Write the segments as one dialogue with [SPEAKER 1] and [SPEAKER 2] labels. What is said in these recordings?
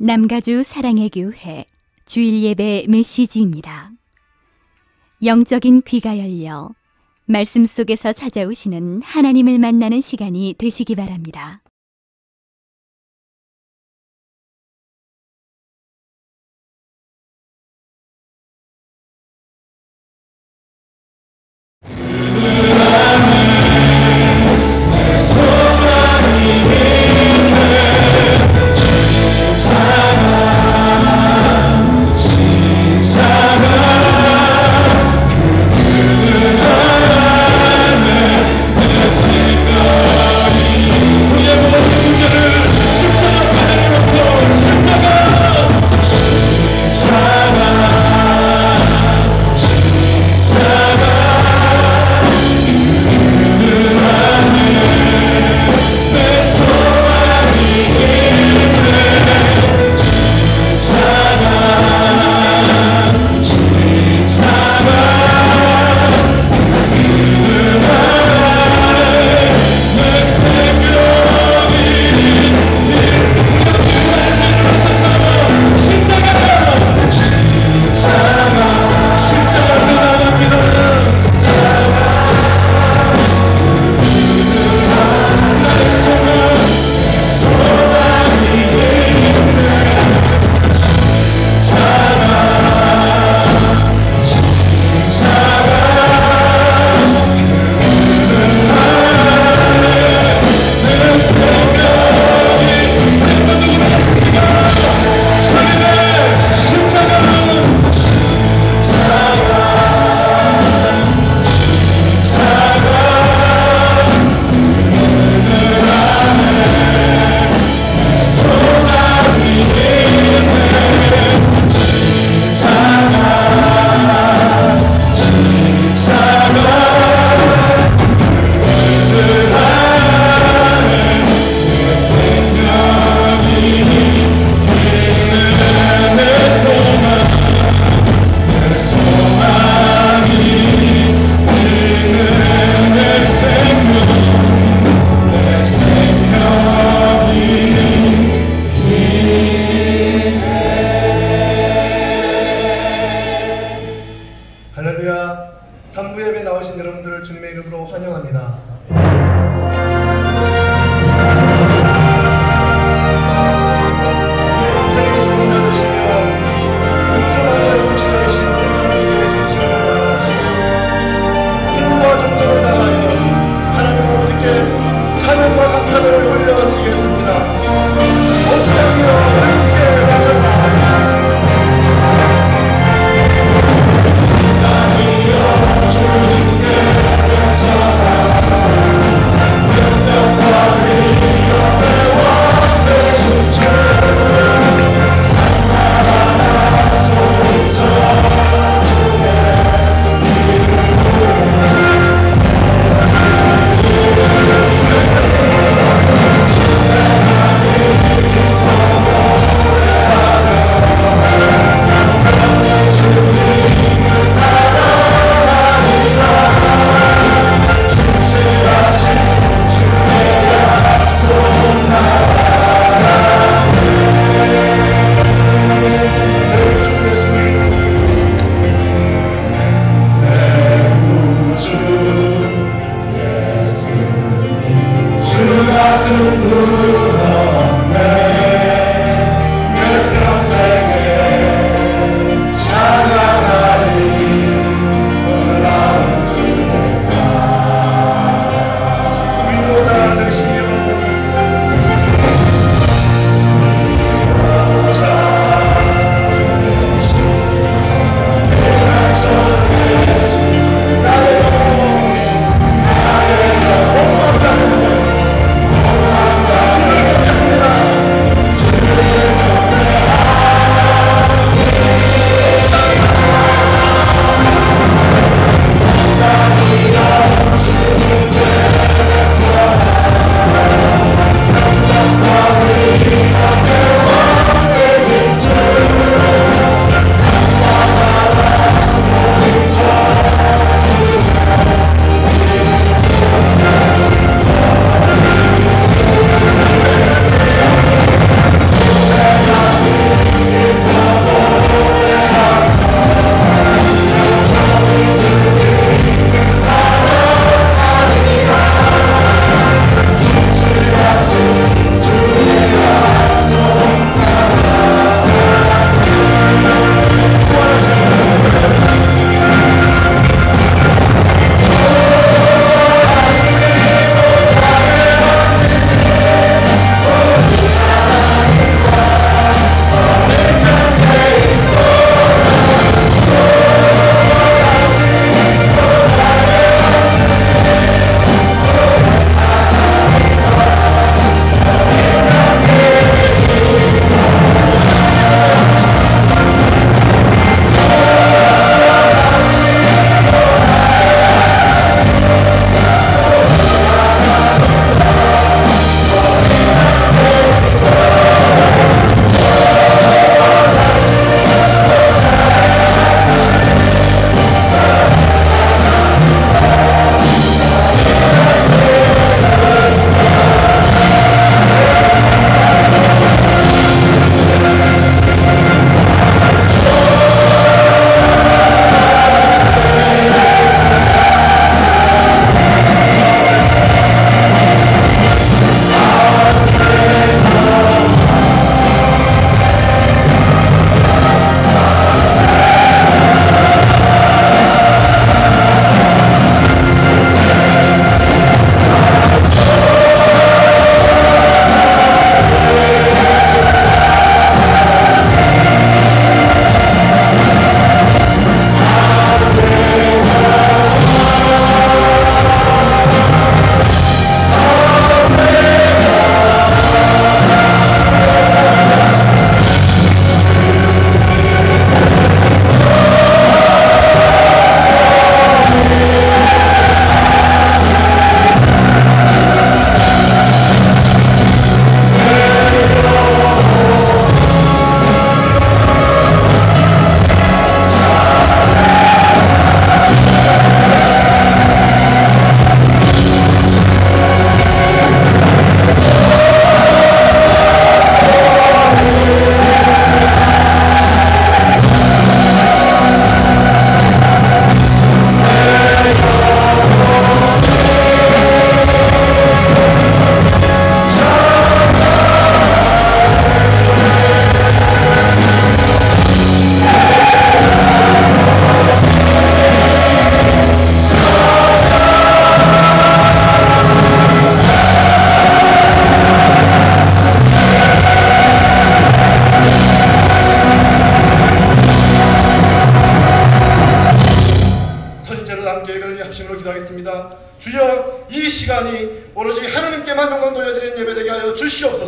[SPEAKER 1] 남가주 사랑의 교회 주일 예배 메시지입니다. 영적인 귀가 열려 말씀 속에서 찾아오시는 하나님을 만나는 시간이 되시기 바랍니다.
[SPEAKER 2] 우리의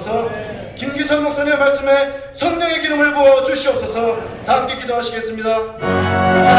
[SPEAKER 2] 주시옵소서. 김기선 목사님의 말씀에 성령의 기름을 부어 주시옵소서. 다 함께 기도하시겠습니다.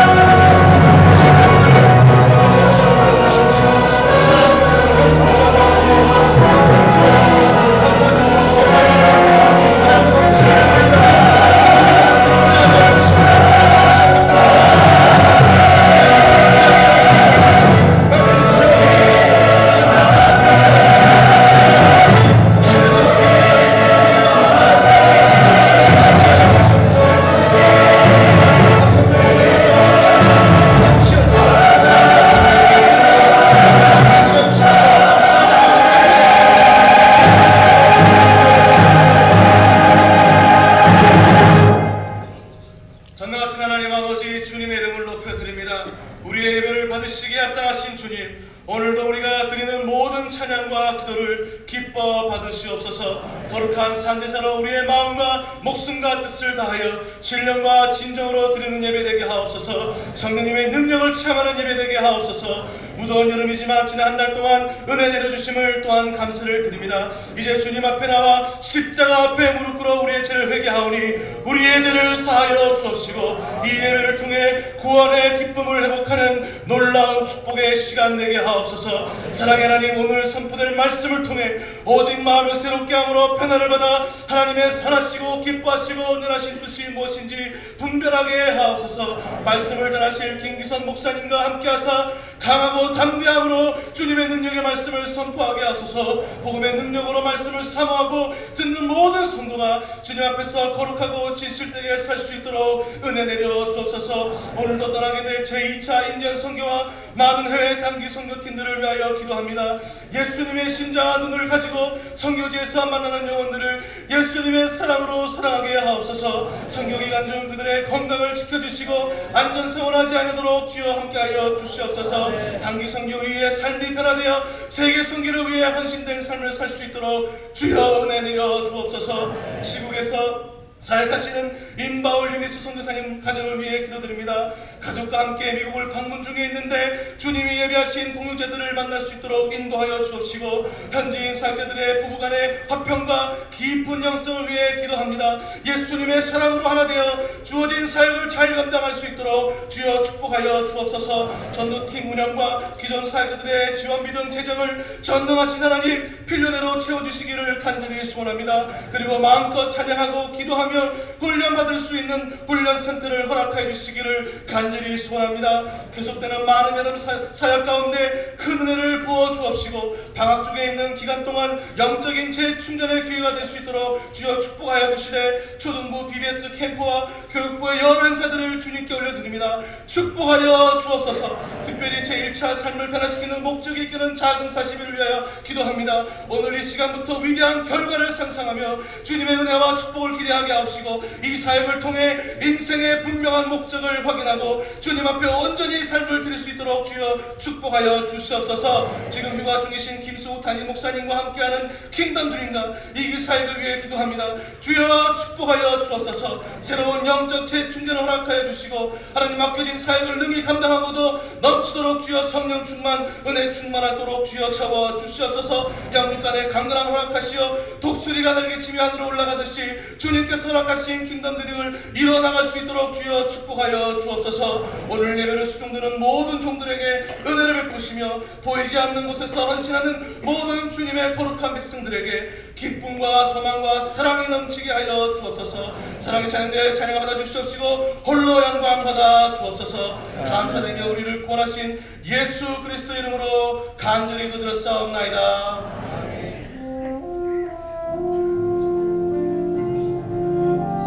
[SPEAKER 3] 오늘도 우리가 드리는 모든 찬양과 기도를 기뻐 받으시옵소서. 거룩한 산제사로 우리의 마음과 목숨과 뜻을 다하여 신령과 진정으로 드리는 예배되게 하옵소서. 성령님의 능력을 체험하는 예배되게 하옵소서. 무더운 여름이지만 지난 한 달 동안 은혜 내려주심을 또한 감사를 드립니다. 이제 주님 앞에 나와 십자가 앞에 무릎 꿇어 우리의 죄를 회개하오니 우리의 죄를 사하여 주옵시고 이 예배를 통해 구원의 기쁨을 회복하는 놀라운 축복의 시간 되게 하옵소서. 사랑의 하나님, 오늘 선포될 말씀을 통해 오직 마음을 새롭게 함으로 평안을 받아 하나님의 선하시고 기뻐하시고 온전하신 뜻이 무엇인지 분별하게 하옵소서. 말씀을 전하실 김기선 목사님과 함께하사 강하고 담대함으로 주님의 능력의 말씀을 선포하게 하소서. 복음의 능력으로 말씀을 사모하고 듣는 모든 성도가 주님 앞에서 거룩하고 진실되게 살 수 있도록 은혜 내려 주옵소서. 오늘도 떠나게 될 제2차 인디언 선교와 많은 해외 단기 선교팀들을 위하여 기도합니다. 예수님의 심장과 눈을 가지고 선교지에서 만나는 영혼들을 예수님의 사랑으로 사랑하게 하옵소서. 선교기간 중 그들의 건강을 지켜주시고 안전사고나지 않도록 주여 함께하여 주시옵소서. 단기 선교 이후에 삶이 변화되어 세계 선교를 위해 헌신된 삶을 살 수 있도록 주여 은혜 내려 주옵소서. 시국에서 사역하시는 임바울 유니스 선교사님 가정을 위해 기도드립니다. 가족과 함께 미국을 방문 중에 있는데 주님이 예배하신 동역자들을 만날 수 있도록 인도하여 주옵시고 현지인 사역자들의 부부간의 화평과 깊은 영성을 위해 기도합니다. 예수님의 사랑으로 하나 되어 주어진 사역을 잘 감당할 수 있도록 주여 축복하여 주옵소서. 전도팀 운영과 기존 사역자들의 지원비 등 재정을 전능하신 하나님 필요대로 채워주시기를 간절히 소원합니다. 그리고 마음껏 찬양하고 기도하며 훈련받을 수 있는 훈련센터를 허락하여 주시기를 간절히 소원합니다. 계속되는 많은 여름 사역 가운데 큰 은혜를 부어 주옵시고 방학 중에 있는 기간 동안 영적인 재충전의 기회가 될 수 있도록 주여 축복하여 주시되 초등부 BBS 캠프와 교육부의 여러 행사들을 주님께 올려드립니다. 축복하여 주옵소서. 특별히 제1차 삶을 변화시키는 목적이 이끄는 작은 40일을 위하여 기도합니다. 오늘 이 시간부터 위대한 결과를 상상하며 주님의 은혜와 축복을 기대하게 하옵시고 이 사역을 통해 인생의 분명한 목적을 확인하고 주님 앞에 온전히 삶을 드릴 수 있도록 주여 축복하여 주시옵소서. 지금 휴가 중이신 김수우 담임 목사님과 함께하는 킹덤 드림과 이기 사역을 위해 기도합니다. 주여 축복하여 주옵소서. 새로운 영적 재충전을 허락하여 주시고 하나님 맡겨진 사역을 능히 감당하고도 넘치도록 주여 성령 충만 은혜 충만하도록 주여 채워 주시옵소서. 양육간의 강건함 허락하시어 독수리가 날개치며 하늘로 올라가듯이 주님께서 허락하신 킹덤 드림을 이뤄나갈 수 있도록 주여 축복하여 주옵소서. 오늘 예배를 수종드는 모든 종들에게 은혜를 베푸시며 보이지 않는 곳에서 헌신하는 모든 주님의 거룩한 백성들에게 기쁨과 소망과 사랑이 넘치게 하여 주옵소서. 사랑의 찬양대 찬양을 받아 주시옵시고 홀로 영광 받아 주옵소서. 감사드리며 우리를 구원하신 예수 그리스도 이름으로 간절히 기도드렸사옵나이다.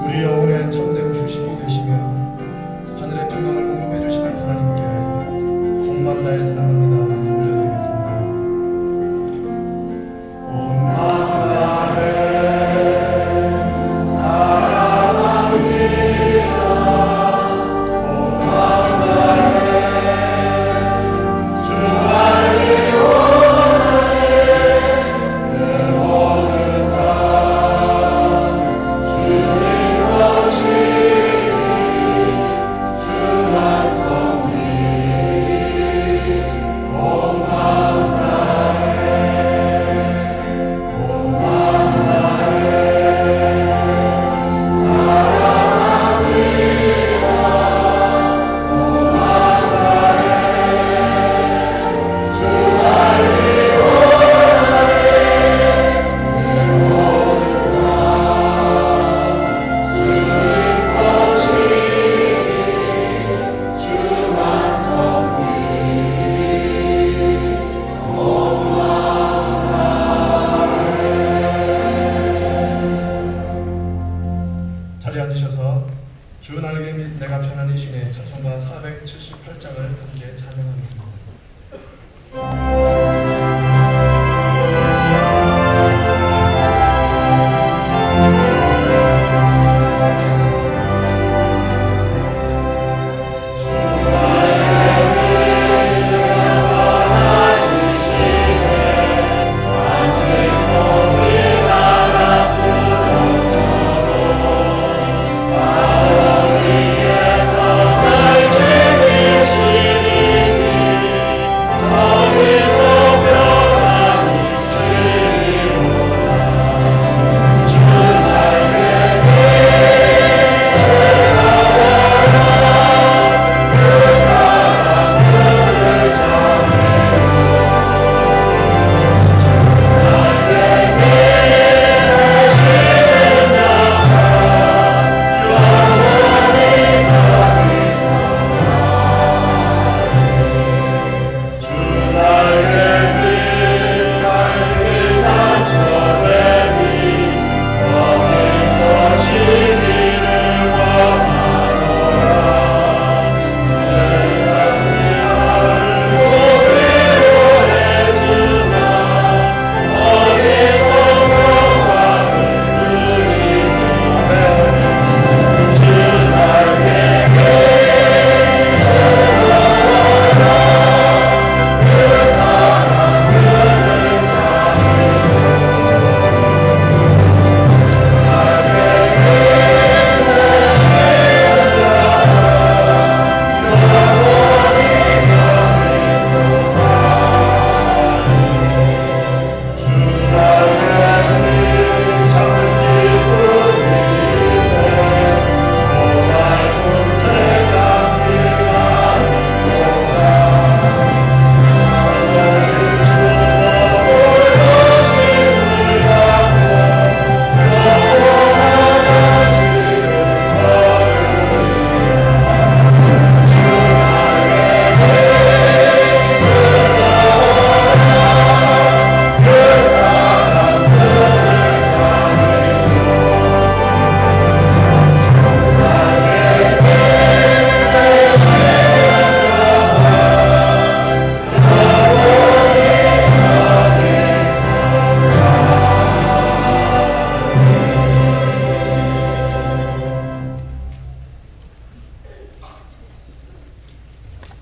[SPEAKER 2] 우리 영혼의 참된 휴식이 되시며 하늘의 평강을 공급해 주시는 하나님께 온만 나의 사랑합니다. 올려드리겠습니다. 온만 나의 사랑합니다. 온만 나의 주 안에 오노니 자리에 앉으셔서 주 날개 및 내가 편안히 쉬네 찬송가 478장을 함께 찬양하겠습니다.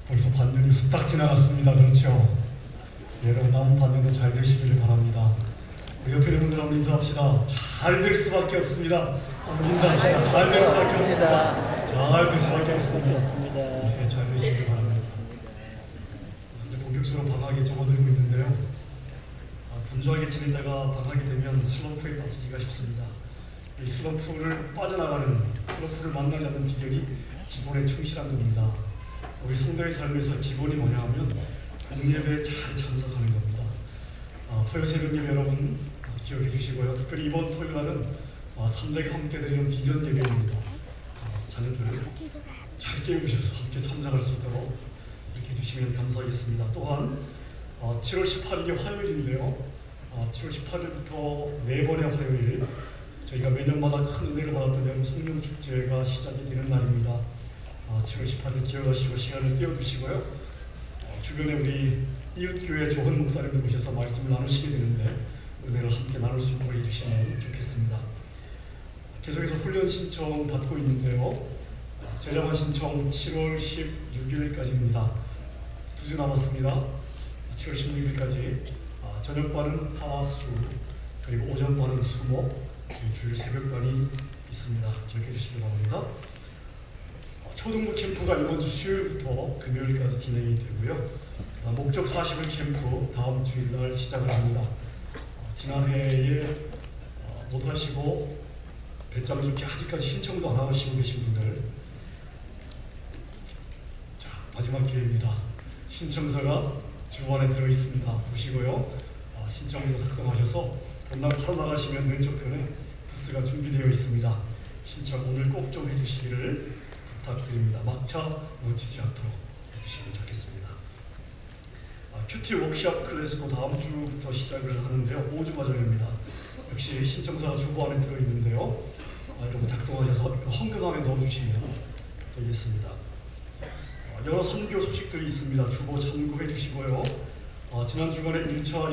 [SPEAKER 4] 벌써 반년이 후딱 지나갔습니다. 그렇죠? 여러분 남은 반년도 잘 되시기를 바랍니다. 우리 옆에 있는 분들 한번 인사합시다. 잘 될 수밖에 없습니다. 한번 인사합시다. 잘 될 수밖에 없습니다. 잘 될 수밖에 없습니다. 네, 잘 되시기를 바랍니다. 이제 본격적으로 방학이 접어들고 있는데요. 분주하게 지내다가 방학이 되면 슬럼프에 빠지기가 쉽습니다. 이 슬럼프를 빠져나가는, 슬럼프를 만나지 않는 비결이 기본에 충실한 겁니다. 우리 성도의 삶에서 기본이 뭐냐 하면 공예배에 잘 참석하는 겁니다. 토요 새벽 예배 여러분 기억해 주시고요. 특별히 이번 토요일날은 3대가 함께 드리는 비전 예배입니다. 자녀들을 잘 깨우셔서 함께 참석할 수 있도록 이렇게 해주시면 감사하겠습니다. 또한 7월 18일이 화요일인데요. 7월 18일부터 4번의 화요일 저희가 매년마다 큰 은혜를 받았던 여름 성령축제가 시작이 되는 날입니다. 7월 18일 기억하시고 시간을 띄워주시고요. 주변에 우리 이웃교회 조은 목사님도 오셔서 말씀을 나누시게 되는데 은혜를 함께 나눌 수 있도록 해주시면 좋겠습니다. 계속해서 훈련 신청 받고 있는데요. 제자반 신청 7월 16일까지입니다. 2주 남았습니다. 7월 16일까지 저녁반은 하수 그리고 오전반은 수목 주일 새벽반이 있습니다. 기억해 주시기 바랍니다. 초등부 캠프가 이번 주 수요일부터 금요일까지 진행이 되고요. 목적 40일 캠프 다음 주일날 시작을 합니다. 지난해에 못하시고 배짱을 좋게 아직까지 신청도 안 하시고 계신 분들 자 마지막 기회입니다. 신청서가 주안에 들어있습니다. 보시고요. 신청서 작성하셔서 본당 바로 나가시면 왼쪽편에 부스가 준비되어 있습니다. 신청 오늘 꼭 좀 해주시기를 부탁드립니다. 막차 놓치지 않도록 해주시면 좋겠습니다. 큐티 워크숍 클래스도 다음 주부터 시작을 하는데요. 5주 과정입니다. 역시 신청서가 주보 안에 들어있는데요. 여러분 작성하셔서 헌금함에 넣어주시면 되겠습니다. 여러 선교 소식들이 있습니다. 주보 참고해 주시고요. 지난 주간에 1차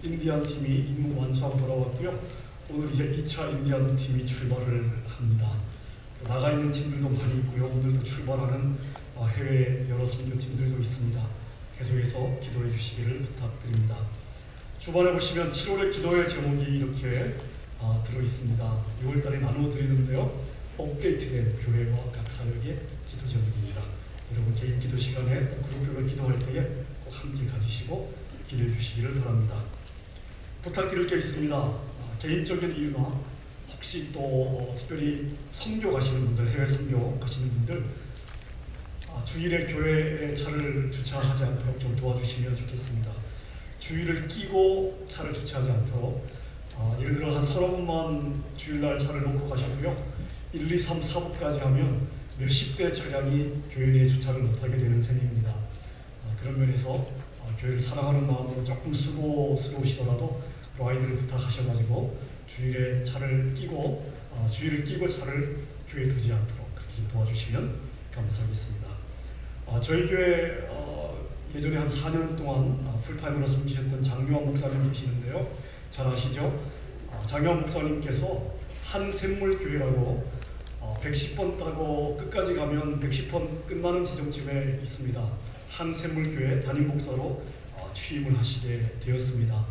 [SPEAKER 4] 인디안 팀이 임무 완수하고 돌아왔고요. 오늘 이제 2차 인디안 팀이 출발을 합니다. 나가 있는 팀들도 많이 있고요. 오늘도 출발하는 해외 여러 선교 팀들도 있습니다. 계속해서 기도해 주시기를 부탁드립니다. 주반에 보시면 7월의 기도의 제목이 이렇게 들어 있습니다. 6월달에 나누어 드리는데요. 업데이트된 교회와 각 사역의 기도 제목입니다. 여러분 개인 기도 시간에 또 그룹별로 기도할 때에 꼭 함께 가지시고 기도해 주시기를 바랍니다. 부탁드릴 게 있습니다. 개인적인 이유나 혹시 또 특별히 선교 가시는 분들, 해외 선교 가시는 분들 주일에 교회에 차를 주차하지 않도록 좀 도와주시면 좋겠습니다. 주일을 끼고 차를 주차하지 않도록 예를 들어 한 서너 분만 주일날 차를 놓고 가셔도요 1, 2, 3, 4부까지 하면 몇십 대 차량이 교회 내에 주차를 못하게 되는 셈입니다. 그런 면에서 교회를 사랑하는 마음으로 조금 수고스러우시더라도 아이들을 부탁하셔가지고 주일에 차를 끼고 차를 교회에 두지 않도록 그렇게 좀 도와주시면 감사하겠습니다. 저희 교회 예전에 한 4년 동안 풀타임으로 섬기셨던 장묘한 목사님 계시는데요. 잘 아시죠? 장묘한 목사님께서 한샘물교회라고 110번 따고 끝까지 가면 110번 끝나는 지점쯤에 있습니다. 한샘물교회 담임 목사로 취임을 하시게 되었습니다.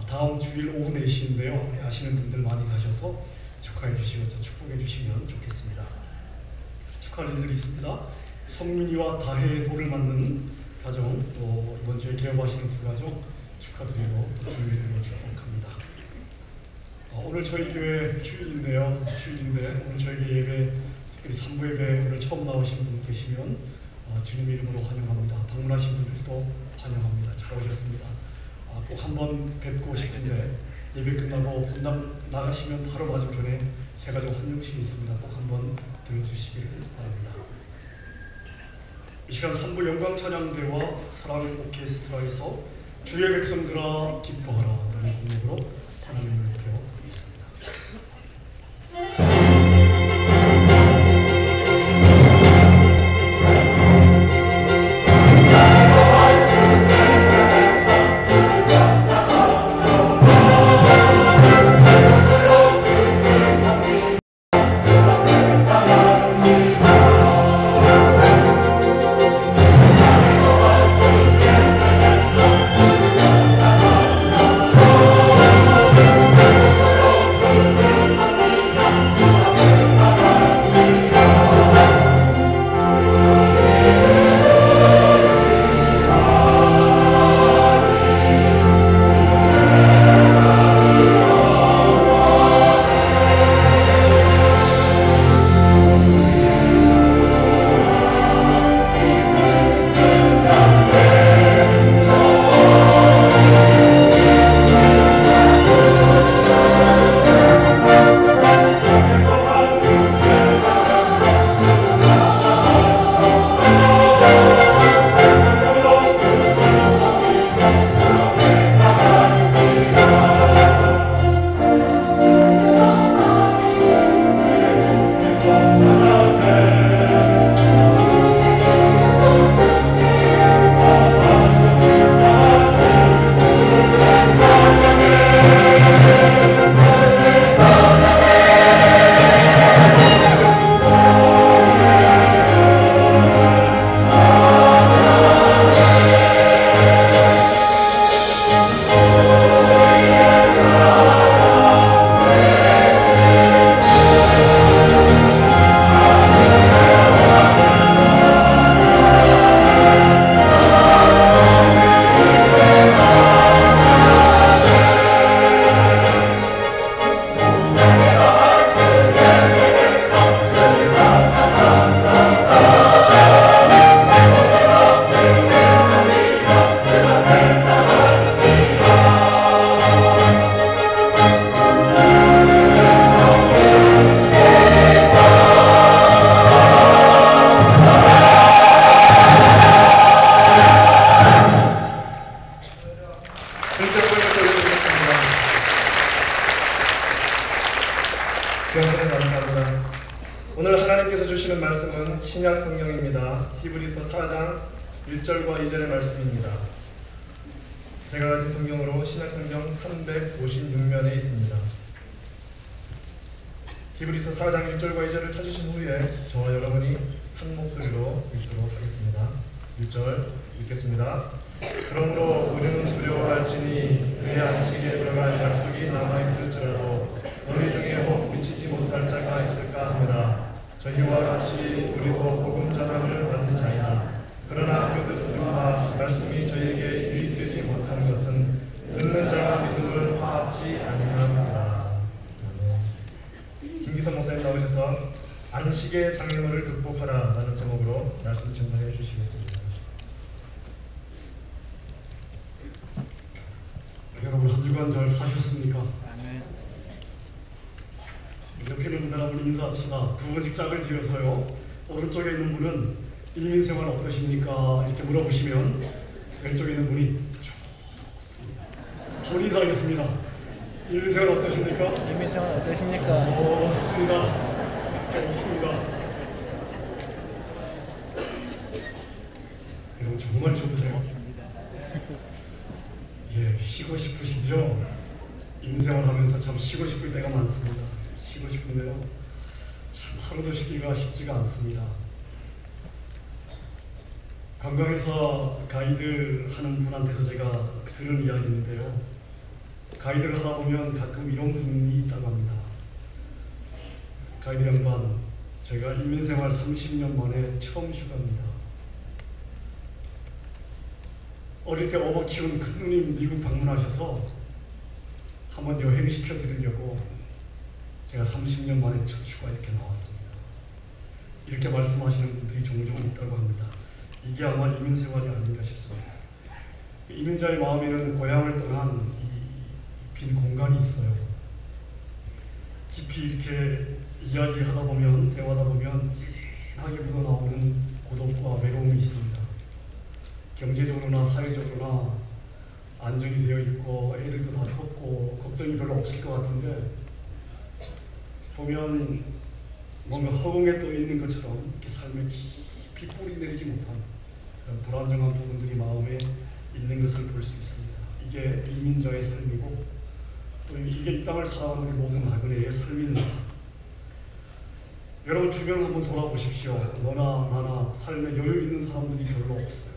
[SPEAKER 4] 다음 주일 오후 4시인데요. 아시는 분들 많이 가셔서 축하해 주시고 축복해 주시면 좋겠습니다. 축하할 일들이 있습니다. 성민이와 다혜의 돌을 맞는 가정, 또 이번 주에 개업하시는 두 가정 축하드리고 주님의 이름으로 축복합니다. 오늘 저희 교회 휴일인데요. 오늘 저희 예배, 특별히 3부 예배 오늘 처음 나오신 분 계시면 주님의 이름으로 환영합니다. 방문하신 분들도 환영합니다. 잘 오셨습니다. 꼭 한번 뵙고 싶은데 예배 끝나고 본당 나가시면 바로 맞은편에 새가족 환영실이 있습니다. 꼭 한번 들어주시기를 바랍니다. 이 시간 3부 영광 찬양대와 사랑의 오케스트라에서 주의 백성들아 기뻐하라 라는 곡으로 하나님을 높여 드리겠습니다.
[SPEAKER 2] 오늘 하나님께서 주시는 말씀은 신약 성경입니다. 히브리서 4장 1절과 2절의 말씀입니다. 제가 가진 성경으로 신약 성경 356면에 있습니다. 히브리서 4장 1절과 2절을 찾으신 후에 저와 여러분이 한 목소리로 읽도록 하겠습니다. 1절 읽겠습니다. 그러므로 우리는 두려워할지니 그의 안식에 들어갈 약속이 남아있을지라도 너희 중에 혹 미치지 못할 자가 있을까 하니라. 저희와 같이 우리도 복음 전함을 받은 자이나 그러나 그 듣는 바 말씀이 저희에게 유익되지 못한 것은 듣는 자가 믿음을 화합지 아니함이라. 김기선 목사님 나오셔서 안식의 장애물을 극복하라 라는 제목으로 말씀 증거해 주시겠습니다.
[SPEAKER 4] 여러분 한 주간 잘 사셨습니까? 옆에 있는 분들 한번 인사합시다. 두 분씩 짝을 지어서요. 오른쪽에 있는 분은 일민생활 어떠십니까? 이렇게 물어보시면 왼쪽에 있는 분이 좋습니다. 한번 인사하겠습니다. 일민생활 어떠십니까?
[SPEAKER 5] 일민생활 어떠십니까?
[SPEAKER 4] 좋습니다. 좋습니다. 여러분 정말 좋으세요? 예, 쉬고 싶으시죠? 인생을 하면서 참 쉬고 싶을 때가 많습니다. 쉬고 싶은데요, 참 하루도 쉬기가 쉽지가 않습니다. 관광에서 가이드 하는 분한테서 제가 들은 이야기인데요, 가이드를 하다 보면 가끔 이런 분이 있다고 합니다. 가이드 양반, 제가 이민생활 30년 만에 처음 휴가입니다. 어릴 때 어버 키운 큰 누님 미국 방문하셔서 한번 여행시켜 드리려고 제가 30년 만에 첫 휴가 이렇게 나왔습니다. 이렇게 말씀하시는 분들이 종종 있다고 합니다. 이게 아마 이민생활이 아닌가 싶습니다. 이민자의 마음에는 고향을 떠난 이 빈 공간이 있어요. 깊이 이렇게 이야기하다 보면, 대화하다 보면 진하게 묻어나오는 고독과 외로움이 있습니다. 경제적으로나 사회적으로나 안정이 되어 있고 애들도 다 컸고 걱정이 별로 없을 것 같은데, 보면 뭔가 허공에 떠 있는 것처럼 이렇게 삶에 깊이 뿌리 내리지 못한 그런 불안정한 부분들이 마음에 있는 것을 볼 수 있습니다. 이게 이민자의 삶이고, 또 이게 이 땅을 살아가는 우리 모든 나그네의 삶입니다. 여러분 주변을 한번 돌아보십시오. 너나 나나 삶에 여유 있는 사람들이 별로 없어요.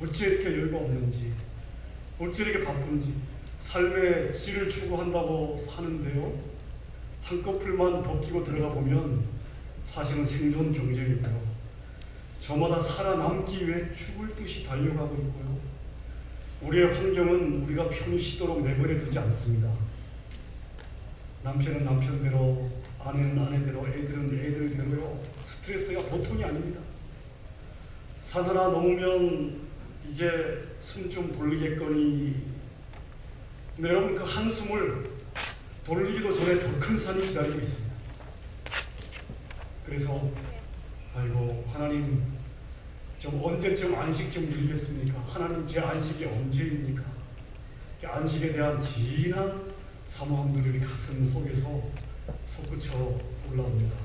[SPEAKER 4] 어찌 이렇게 여유가 없는지, 어찌 이렇게 바쁜지, 삶의 질을 추구한다고 사는데요, 한꺼풀만 벗기고 들어가 보면 사실은 생존 경쟁이고요, 저마다 살아남기 위해 죽을 듯이 달려가고 있고요, 우리의 환경은 우리가 편히 쉬도록 내버려 두지 않습니다. 남편은 남편대로, 아내는 아내대로, 애들은 애들대로요. 스트레스가 보통이 아닙니다. 산 하나 넘으면 이제 숨 좀 돌리겠거니. 근데 여러분 그 한숨을 돌리기도 전에 더 큰 산이 기다리고 있습니다. 그래서 아이고 하나님, 좀 언제쯤 안식 좀 누리겠습니까? 하나님 제 안식이 언제입니까? 안식에 대한 진한 사모함들이 우리 가슴 속에서 솟구쳐 올라옵니다.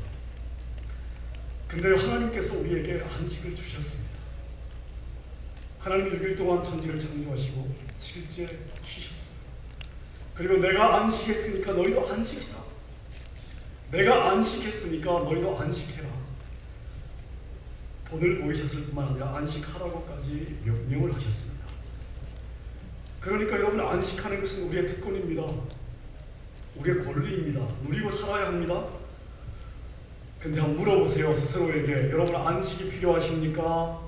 [SPEAKER 4] 근데 하나님께서 우리에게 안식을 주셨습니다. 하나님 6일 동안 천지를 창조하시고 7째 쉬셨어요. 그리고 내가 안식했으니까 너희도 안식해라. 내가 안식했으니까 너희도 안식해라. 본을 보이셨을 뿐만 아니라 안식하라고까지 명령을 하셨습니다. 그러니까 여러분, 안식하는 것은 우리의 특권입니다. 우리의 권리입니다. 누리고 살아야 합니다. 근데 한번 물어보세요, 스스로에게. 여러분 안식이 필요하십니까?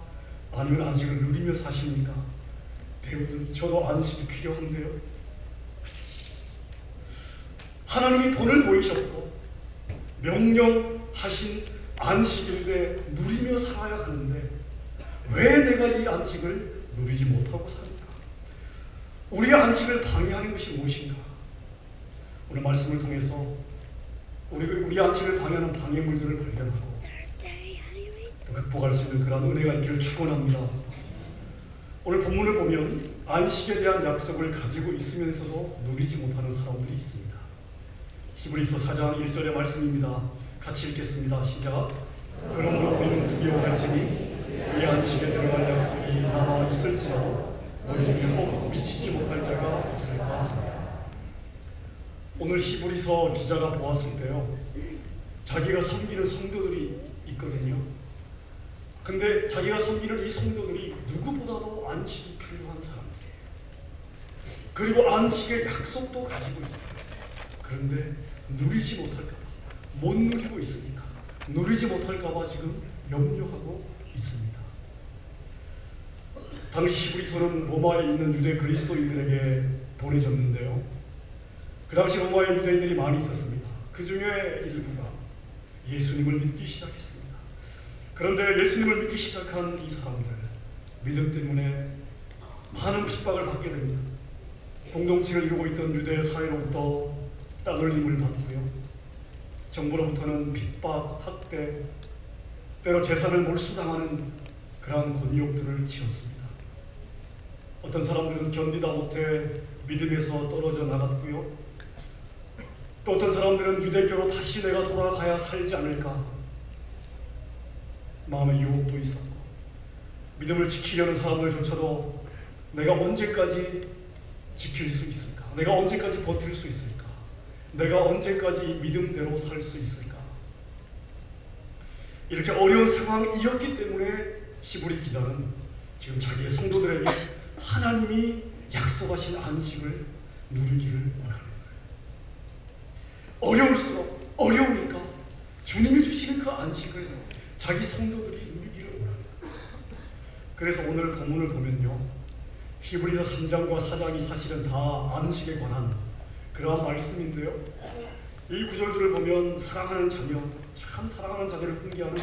[SPEAKER 4] 아니면 안식을 누리며 사십니까? 대부분 저도 안식이 필요한데요. 하나님이 본을 보이셨고 명령하신 안식인데 누리며 살아야 하는데 왜 내가 이 안식을 누리지 못하고 살까? 우리의 안식을 방해하는 것이 무엇인가? 오늘 말씀을 통해서 우리 안식을 방해하는 방해물들을 발견하고 또 극복할 수 있는 그런 은혜가 있기를 축원합니다. 오늘 본문을 보면 안식에 대한 약속을 가지고 있으면서도 누리지 못하는 사람들이 있습니다. 히브리서 4장 1절의 말씀입니다. 같이 읽겠습니다. 시작. 그러므로 우리는 두려워할지니 그의 안식에 들어갈 약속이 남아 있을지라도 너희 중에 혹 미치지 못할 자가 있을까 합니다. 오늘 히브리서 기자가 보았을 때요, 자기가 섬기는 성도들이 있거든요. 근데 자기가 섬기는 이 성도들이 누구보다도 안식이 필요한 사람들이에요. 그리고 안식의 약속도 가지고 있어요. 그런데 누리지 못할까 봐, 못 누리고 있으니까, 누리지 못할까 봐 지금 염려하고 있습니다. 당시 히브리서는 로마에 있는 유대 그리스도인들에게 보내졌는데요, 그 당시 로마에 유대인들이 많이 있었습니다. 그 중에 일부가 예수님을 믿기 시작했습니다. 그런데 예수님을 믿기 시작한 이 사람들, 믿음 때문에 많은 핍박을 받게 됩니다. 공동체를 이루고 있던 유대 사회로부터 따돌림을 받고요, 정부로부터는 핍박, 학대, 때로 재산을 몰수당하는 그러한 곤욕들을 치렀습니다. 어떤 사람들은 견디다 못해 믿음에서 떨어져 나갔고요, 또 어떤 사람들은 유대교로 다시 내가 돌아가야 살지 않을까 마음의 유혹도 있었고, 믿음을 지키려는 사람들조차도 내가 언제까지 지킬 수 있을까? 내가 언제까지 버틸 수 있을까? 내가 언제까지 이 믿음대로 살 수 있을까? 이렇게 어려운 상황이었기 때문에 히브리 기자는 지금 자기의 성도들에게 하나님이 약속하신 안식을 누리기를 원하는 거예요. 어려울수록 어려우니까 주님이 주시는 그 안식을 자기 성도들이 누리기를 원하는 거예요. 그래서 오늘 본문을 보면요, 히브리서 3장과 4장이 사실은 다 안식에 관한 그러한 말씀인데요, 이 구절들을 보면 사랑하는 자녀, 참 사랑하는 자녀를 훈계하는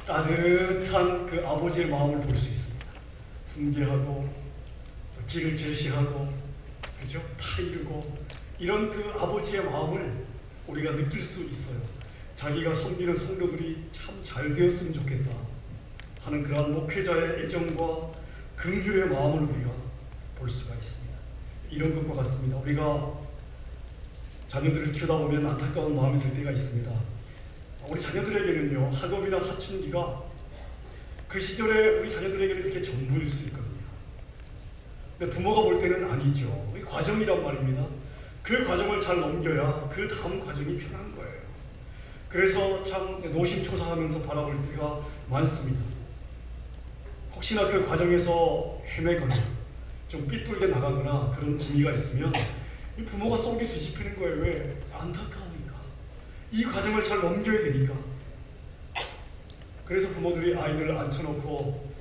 [SPEAKER 4] 따뜻한 그 아버지의 마음을 볼 수 있습니다. 훈계하고 또 길을 제시하고, 그죠? 타이르고, 이런 그 아버지의 마음을 우리가 느낄 수 있어요. 자기가 섬기는 성도들이 참 잘 되었으면 좋겠다 하는 그러한 목회자의 애정과 긍휼의 마음을 우리가 볼 수가 있습니다. 이런 것과 같습니다. 우리가 자녀들을 키우다 보면 안타까운 마음이 들 때가 있습니다. 우리 자녀들에게는요, 학업이나 사춘기가 그 시절에 우리 자녀들에게는 이렇게 전부일 수 있거든요. 근데 부모가 볼 때는 아니죠. 이 과정이란 말입니다. 그 과정을 잘 넘겨야 그 다음 과정이 편한 거예요. 그래서 참 노심초사하면서 바라볼 때가 많습니다. 혹시나 그 과정에서 헤매거나 좀 삐뚤게 나가거나 그런 기미가 있으면 이 부모가 속이 뒤집히는 거예요. 왜? 안타까우니까. 이 과정을 잘 넘겨야 되니까. 그래서 부모들이 아이들을 앉혀놓고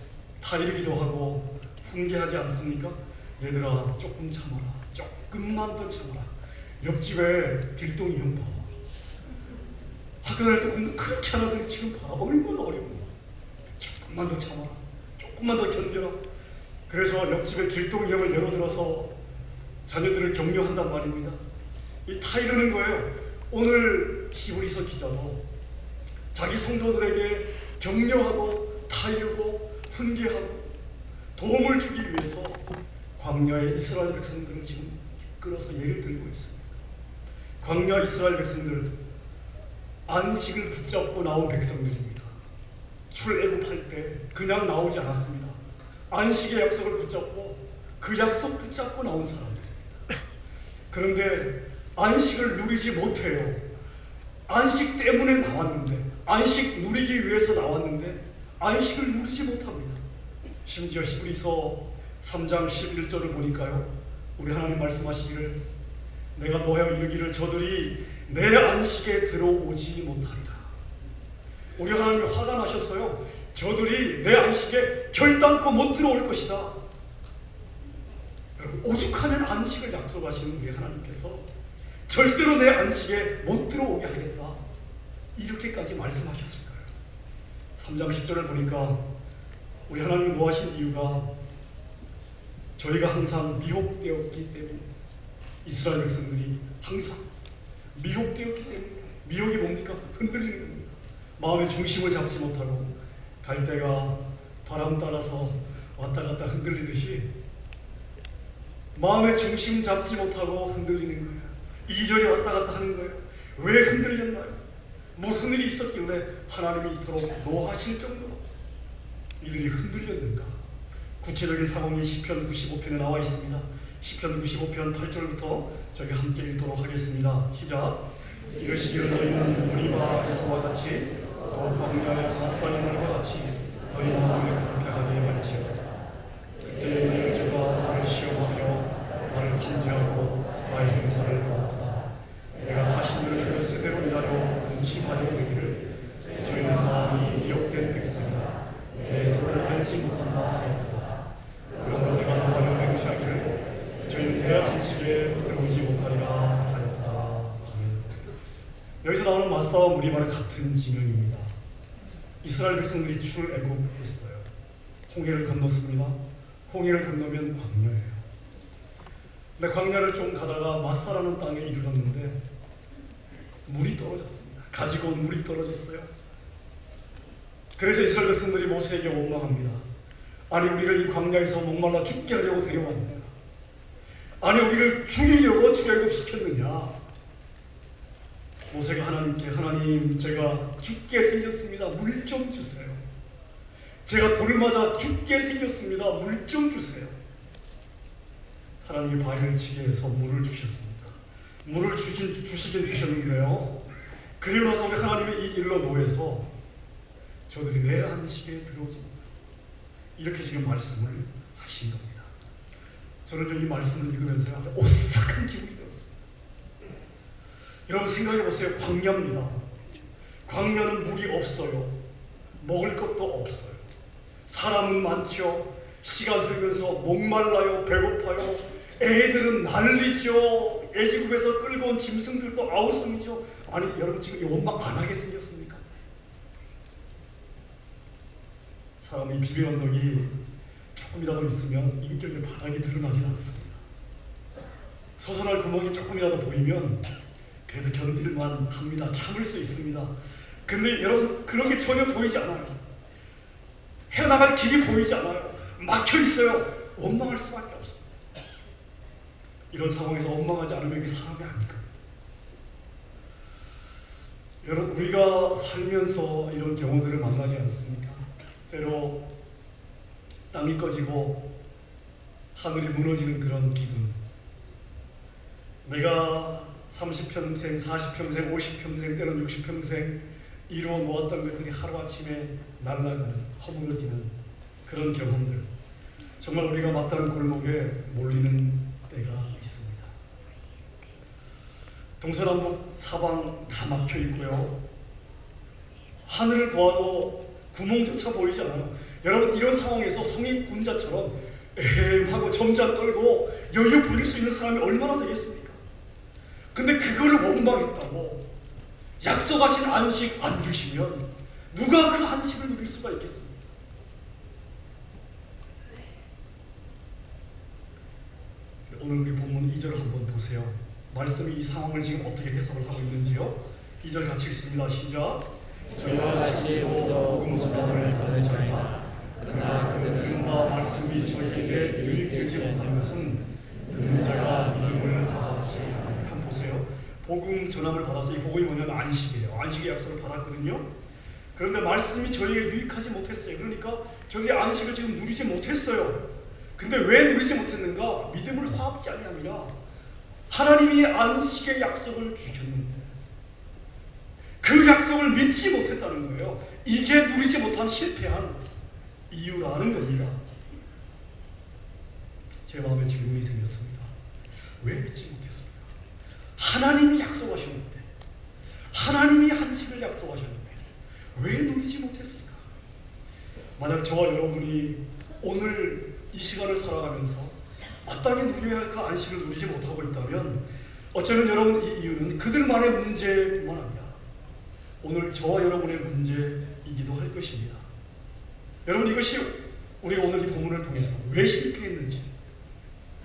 [SPEAKER 4] 타이르기도 하고 훈계하지 않습니까? 얘들아, 조금 참아라. 조금만 더 참아라. 옆집에 길동이 형 봐. 학교 다닐 때 공부 그렇게 안 하더니 지금 봐. 얼마나 어려워. 조금만 더 참아라. 조금만 더 견뎌라. 그래서 옆집에 길동이 형을 예로 들어서 자녀들을 격려한단 말입니다. 이 타이르는 거예요. 오늘 히브리서 기자도 자기 성도들에게 격려하고 타이르고 훈계하고 도움을 주기 위해서 광야의 이스라엘 백성들을 지금 끌어서 예를 들고 있습니다. 광야 이스라엘 백성들, 안식을 붙잡고 나온 백성들입니다. 출애굽할 때 그냥 나오지 않았습니다. 안식의 약속을 붙잡고 그 약속 붙잡고 나온 사람들입니다. 그런데 안식을 누리지 못해요. 안식 때문에 나왔는데, 안식 누리기 위해서 나왔는데 안식을 누리지 못합니다. 심지어 히브리서 3장 11절을 보니까요, 우리 하나님 말씀하시기를 내가 노하여 이르기를 저들이 내 안식에 들어오지 못하리라. 우리 하나님이 화가 나셨어요. 저들이 내 안식에 결단코 못 들어올 것이다. 여러분, 오죽하면 안식을 약속하시는 우리 하나님께서 절대로 내 안식에 못 들어오게 하겠다, 이렇게까지 말씀하셨을 거예요. 3장 10절을 보니까 우리 하나님이 노하신 이유가 저희가 항상 미혹되었기 때문에, 이스라엘 백성들이 항상 미혹되었기 때문입니다. 미혹이 뭡니까? 흔들리는 겁니다. 마음의 중심을 잡지 못하고 갈대가 바람 따라서 왔다 갔다 흔들리듯이 마음의 중심 잡지 못하고 흔들리는 거예요. 이리저리 왔다 갔다 하는 거예요. 왜 흔들렸나요? 무슨 일이 있었길래 하나님이 이토록 노하실 정도로 이들이 흔들렸는가? 구체적인 상황이 시편 95편에 나와 있습니다. 시편 95편 8절부터 저희 함께 읽도록 하겠습니다. 시작. 이르시기를 너희는 무리바 에서와 같이 또 광야의 갓사람과 같이 너희 마음을 강팍하게 만지어 그때 너희 주가 나를 시험하며 나를 탐지하고 나의 행사를 보았도다. 내가 40년을 그 세대로 일하여 근심하여 이르기를 저희는 마음이 미혹된 백성이다. 내 도를 알지 못한다 하였도다. 그러므로 내가 너희를 맹세하기를 저희는 내 안식에 들어오지 못하리라 하였다. 여기서 나오는 마사와 무리바는 같은 지명입니다. 이스라엘 백성들이 출애굽했어요. 홍해를 건넜습니다. 홍해를 건너면 광야예요. 근데 광야를 좀 가다가 마사라는 땅에 이르렀는데 물이 떨어졌습니다. 가지고 온 물이 떨어졌어요. 그래서 이스라엘 백성들이 모세에게 원망합니다. 아니 우리를 이 광야에서 목말라 죽게 하려고 데려왔느냐? 아니 우리를 죽이려고 출애굽시켰느냐? 모세가 하나님께 하나님 제가 죽게 생겼습니다. 물 좀 주세요. 제가 돌을 맞아 죽게 생겼습니다. 물 좀 주세요. 하나님이 바위를 치게 해서 물을 주셨습니다. 물을 주시긴 주셨는데요. 그리고 나서 우리 하나님의 이 일로 노해서 저들이 내 안식에 들어오지 못하고 이렇게 지금 말씀을 하신 겁니다. 저는 이 말씀을 읽으면서 아주 오싹한 기분이 들었습니다. 여러분 생각해 보세요. 광야입니다. 광야는 물이 없어요. 먹을 것도 없어요. 사람은 많죠. 시간 들면서 목말라요. 배고파요. 애들은 난리죠. 애지국에서 끌고 온 짐승들도 아우성이죠. 아니 여러분 지금 이 원망 안 하게 생겼습니까? 사람이 비빌 언덕이 조금이라도 있으면 인격의 바닥이 드러나진 않습니다. 솟아날 구멍이 조금이라도 보이면 그래도 견딜만 합니다. 참을 수 있습니다. 근데 여러분 그런 게 전혀 보이지 않아요. 헤어나갈 길이 보이지 않아요. 막혀 있어요. 원망할 수밖에 없습니다. 이런 상황에서 원망하지 않으면 이게 사람이 아닐까. 여러분 우리가 살면서 이런 경우들을 만나지 않습니까? 때로 땅이 꺼지고 하늘이 무너지는 그런 기분. 내가 30평생, 40평생, 50평생, 때로는 60평생 이루어 놓았던 것들이 하루아침에 날아가는, 허물어지는 그런 경험들. 정말 우리가 막다른 골목에 몰리는 때가 있습니다. 동서남북 사방 다 막혀 있고요. 하늘을 보아도 구멍조차 보이지 않아요. 여러분 이런 상황에서 성인군자처럼 하고 점자 떨고 여유 부릴 수 있는 사람이 얼마나 되겠습니까? 근데 그걸 원망했다고 약속하신 안식 안 주시면 누가 그 안식을 누릴 수가 있겠습니까? 오늘 우리 본문 2절 한번 보세요. 말씀이 이 상황을 지금 어떻게 해석을 하고 있는지요. 2절 같이 읽습니다. 시작. 저희와 같이 복음 전함을 받은 자이나 그러나 그 들은 바 말씀이 저희에게 유익되지 못한 것은 듣는 자가 믿음을 받았지. 한번 보세요. 복음 전함을 받아서 이 복음이 뭐냐면 안식이에요. 안식의 약속을 받았거든요. 그런데 말씀이 저희에게 유익하지 못했어요. 그러니까 저희의 안식을 지금 누리지 못했어요. 근데 왜 누리지 못했는가? 믿음을 화합지 아니하느냐? 하나님이 안식의 약속을 주셨는데 그 약속을 믿지 못했다는 거예요. 이게 누리지 못한 실패한 이유라는 겁니다. 제 마음에 질문이 생겼습니다. 왜 믿지 못했습니까? 하나님이 약속하셨는데, 하나님이 안식을 약속하셨는데 왜 누리지 못했을까? 만약 저와 여러분이 오늘 이 시간을 살아가면서 마땅히 누려야 할 그 안식을 누리지 못하고 있다면 어쩌면 여러분 이 이유는 그들만의 문제뿐만 아니라 오늘 저와 여러분의 문제이기도 할 것입니다. 여러분 이것이 우리가 오늘 이 본문을 통해서 왜 실패했는지,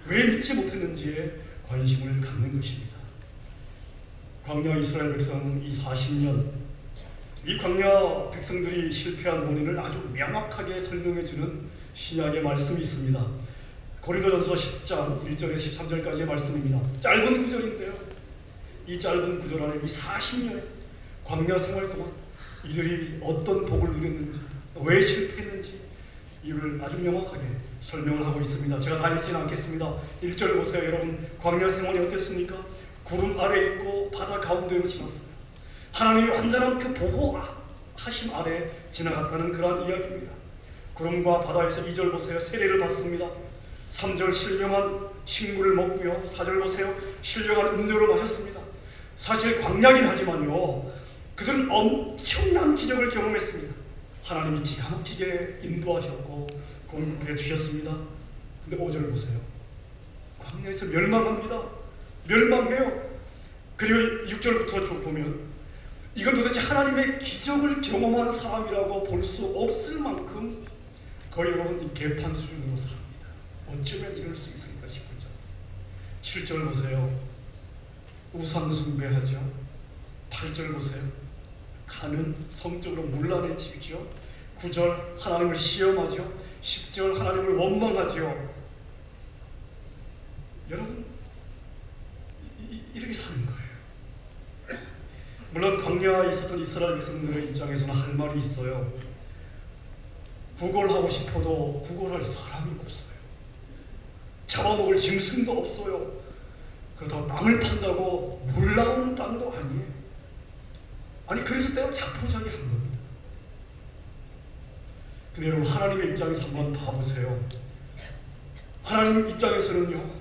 [SPEAKER 4] 왜 믿지 못했는지에 관심을 갖는 것입니다. 광야 이스라엘 백성은 이 40년 이 광야 백성들이 실패한 원인을 아주 명확하게 설명해주는 신약의 말씀이 있습니다. 고린도전서 10장 1절에서 13절까지의 말씀입니다. 짧은 구절인데요. 이 짧은 구절 안에 이 40년에 광야 생활 동안 이들이 어떤 복을 누렸는지, 왜 실패했는지 이유를 아주 명확하게 설명을 하고 있습니다. 제가 다 읽지는 않겠습니다. 1절 보세요. 여러분, 광야 생활이 어땠습니까? 구름 아래 있고 바다 가운데로 지났어요. 하나님이 완전한 그 보호하심 아래 지나갔다는 그러한 이야기입니다. 구름과 바다에서 2절 보세요. 세례를 받습니다. 3절 신령한 식물을 먹고요. 4절 보세요. 신령한 음료를 마셨습니다. 사실 광야긴 하지만요, 그들은 엄청난 기적을 경험했습니다. 하나님이 기가 막히게 인도하셨고 공급해 주셨습니다. 근데 5절 보세요. 광야에서 멸망합니다. 멸망해요. 그리고 6절부터 쭉 보면 이건 도대체 하나님의 기적을 경험한 사람이라고 볼 수 없을 만큼 거의 여러분 이 개판 수준으로 삽니다. 어쩌면 이럴 수 있을까 싶죠. 7절 보세요. 우상 숭배하죠. 8절 보세요. 가는 성적으로 문란해지죠. 9절 하나님을 시험하죠. 10절 하나님을 원망하죠. 여러분 이렇게 사는 거예요. 물론 광야에 있었던 이스라엘 백성들의 입장에서는 할 말이 있어요. 구걸하고 싶어도 구걸할 사람이 없어요. 잡아먹을 짐승도 없어요. 그렇다고 땅을 판다고 물 나오는 땅도 아니에요. 아니 그래서 때로 자포자기 한 겁니다. 근데 여러분 하나님의 입장에서 한번 봐보세요. 하나님 입장에서는요,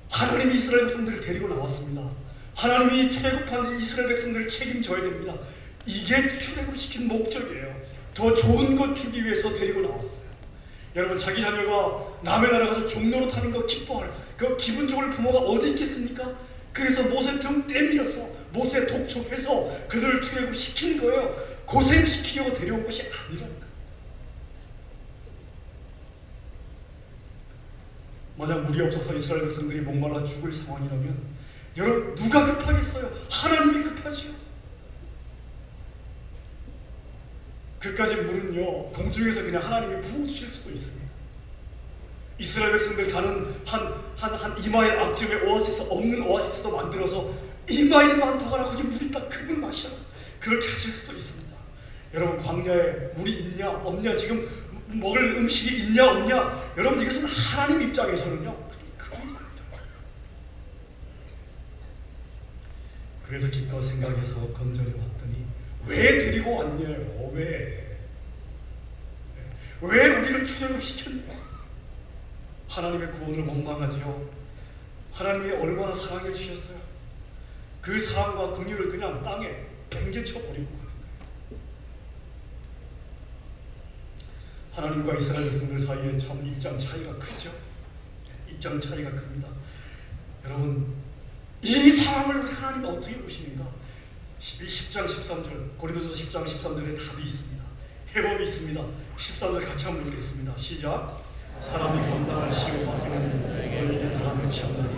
[SPEAKER 4] 하나님이 이스라엘 백성들을 데리고 나왔습니다. 하나님이 출애굽한 이스라엘 백성들을 책임져야 됩니다. 이게 출애굽시킨 목적이에요. 더 좋은 것 주기 위해서 데리고 나왔어요. 여러분 자기 자녀가 남의 나라 가서 종로로 타는 거 기뻐할 그 기분 좋을 부모가 어디 있겠습니까? 그래서 모세 등 떼밀어서 모세 독촉해서 그들을 출애굽시키는 거예요. 고생시키려고 데려온 것이 아니라니까. 만약 물이 없어서 이스라엘 백성들이 목말라 죽을 상황이라면 여러분 누가 급하겠어요? 하나님이 급하지요. 그까지 물은요 공중에서 그냥 하나님이 부어주실 수도 있습니다. 이스라엘 백성들 가는 한 2마일 앞쯤에 오아시스 없는 오아시스도 만들어서 2마일만 더 가라. 거기 물이 딱 그분 마셔라. 그렇게 하실 수도 있습니다. 여러분 광야에 물이 있냐 없냐, 지금 먹을 음식이 있냐 없냐, 여러분 이것은 하나님 입장에서는요 그런 겁니다. 그래서 기껏 생각해서 건전해 왔더니 왜 데리고 왔냐요? 왜 우리를 출애굽시켰냐? 하나님의 구원을 원망하지요. 하나님이 얼마나 사랑해 주셨어요. 그 사랑과 긍휼을 그냥 땅에 팽개쳐 버리고 가는 거예요. 하나님과 이스라엘 백성들 사이에 참 입장 차이가 크죠. 입장 차이가 큽니다. 여러분 이 상황을 하나님 어떻게 보시는가? 10장 13절 고린도전서 10장 13절에 답이 있습니다. 해법이 있습니다. 13절 같이 한번 읽겠습니다. 시작. 사람이 감당할 시험 받기는 너희에게 당하면 시험나니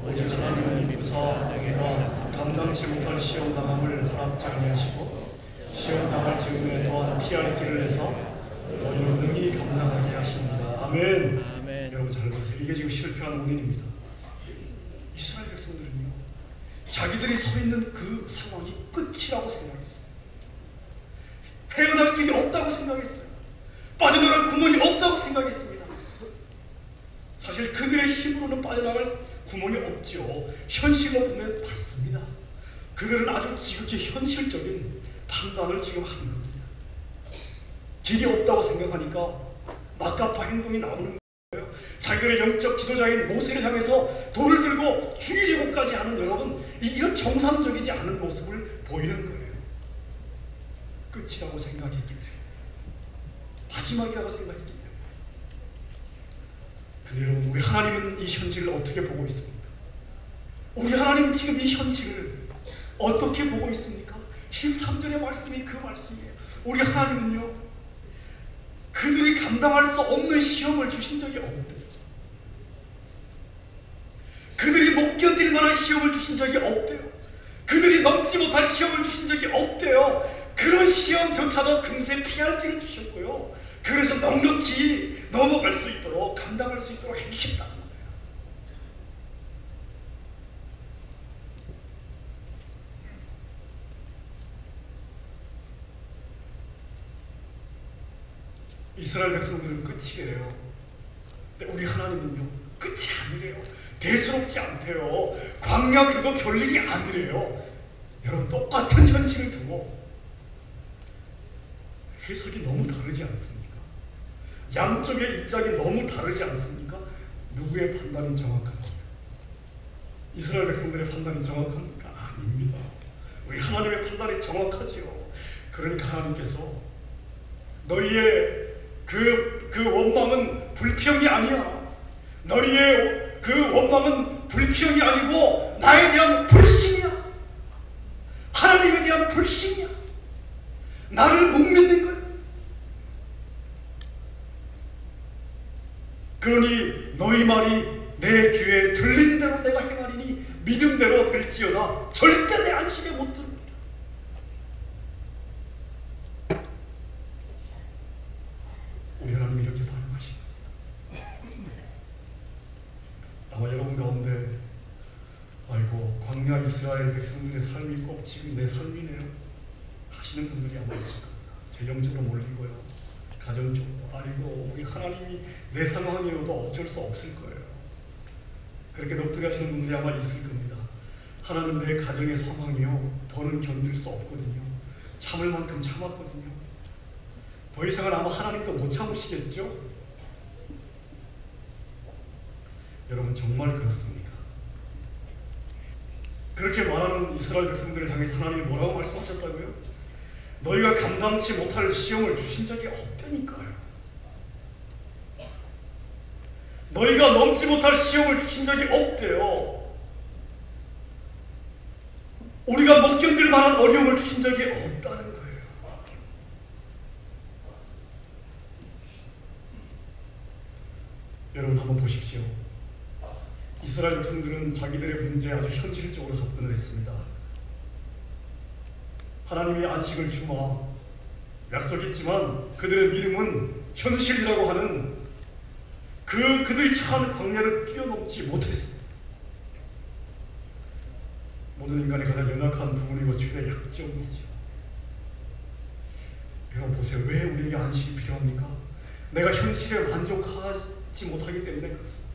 [SPEAKER 4] 오직 하나님은 무사 너희가 감당치 못할 시험 당함을 허락지 아니하시고 시험 당할 즈음에 또한 피할 길을 내서 너희는 능히 감당하게 하십니다. 아멘. 아멘. 여러분 잘 보세요. 이게 지금 실패한 원인입니다. 이스라엘 백성들은요 자기들이 서 있는 그 상황이 끝이라고 생각했어요. 헤어날 길이 없다고 생각했어요. 빠져나갈 구멍이 없다고 생각했습니다. 사실 그들의 힘으로는 빠져나갈 구멍이 없죠. 현실로 보면 맞습니다. 그들은 아주 지극히 현실적인 판단을 지금 하는 겁니다. 길이 없다고 생각하니까 막가파 행동이 나오는 거예요. 자기들의 영적 지도자인 모세를 향해서 돌을 들고 죽이려고까지 하는 여러분, 이런 정상적이지 않은 모습을 보이는 거예요. 끝이라고 생각했기 때문에, 마지막이라고 생각했기 때문에. 근데 여러분, 우리 하나님은 이 현실을 어떻게 보고 있습니까? 우리 하나님은 지금 이 현실을 어떻게 보고 있습니까? 13절의 말씀이 그 말씀이에요. 우리 하나님은요 그들이 감당할 수 없는 시험을 주신 적이 없대요. 그들이 못 견딜 만한 시험을 주신 적이 없대요. 그들이 넘지 못할 시험을 주신 적이 없대요. 그런 시험조차도 금세 피할 길을 주셨고요. 그래서 넉넉히 넘어갈 수 있도록, 감당할 수 있도록 해주셨다는 거예요. 이스라엘 백성들은 끝이래요. 근데 우리 하나님은요, 끝이 아니래요. 대수롭지 않대요. 광야 그거 별일이 아니래요. 여러분, 똑같은 현실을 두고 해석이 너무 다르지 않습니까? 양쪽의 입장이 너무 다르지 않습니까? 누구의 판단이 정확합니까? 이스라엘 백성들의 판단이 정확합니까? 아닙니다. 우리 하나님의 판단이 정확하지요. 그러니까 하나님께서 너희의 그 원망은 불평이 아니야. 너희의 그 원망은 불평이 아니고 나에 대한 불신이야. 하나님에 대한 불신이야. 나를 못 믿는 거야. 그러니 너희 말이 내 귀에 들린 대로 내가 행하리니 믿음대로 될지어다. 절대 내 안식에 못 들어. 우리 하나님이 이렇게 반응하십니다. 아마 여러분 가운데 아이고, 광야 이스라엘 백성들의 삶이 꼭 지금 내 삶이네요 하시는 분들이 아마 있을 겁니다. 재정적으로 몰리고요, 가정적으로, 아이고 우리 하나님이 내 상황이어도 어쩔 수 없을 거예요. 그렇게 넋두리 하시는 분들이 아마 있을 겁니다. 하나님, 내 가정의 상황이요 더는 견딜 수 없거든요. 참을 만큼 참았거든요. 더 이상은 아마 하나님도 못 참으시겠죠? 여러분, 정말 그렇습니까? 그렇게 말하는 이스라엘 백성들을 향해서 하나님이 뭐라고 말씀하셨다고요? 너희가 감당치 못할 시험을 주신 적이 없다니까요. 너희가 넘지 못할 시험을 주신 적이 없대요. 우리가 못 견딜 만한 어려움을 주신 적이 없다는 거예요. 여러분, 한번 보십시오. 이스라엘 백성들은 자기들의 문제에 아주 현실적으로 접근을 했습니다. 하나님이 안식을 주마 약속했지만 그들의 믿음은 현실이라고 하는 그들이 처한 광야를 뛰어넘지 못했습니다. 모든 인간의 가장 연약한 부분이고 최대 약점이죠. 여러분 보세요. 왜 우리에게 안식이 필요합니까? 내가 현실에 만족하지 못하기 때문에 그렇습니다.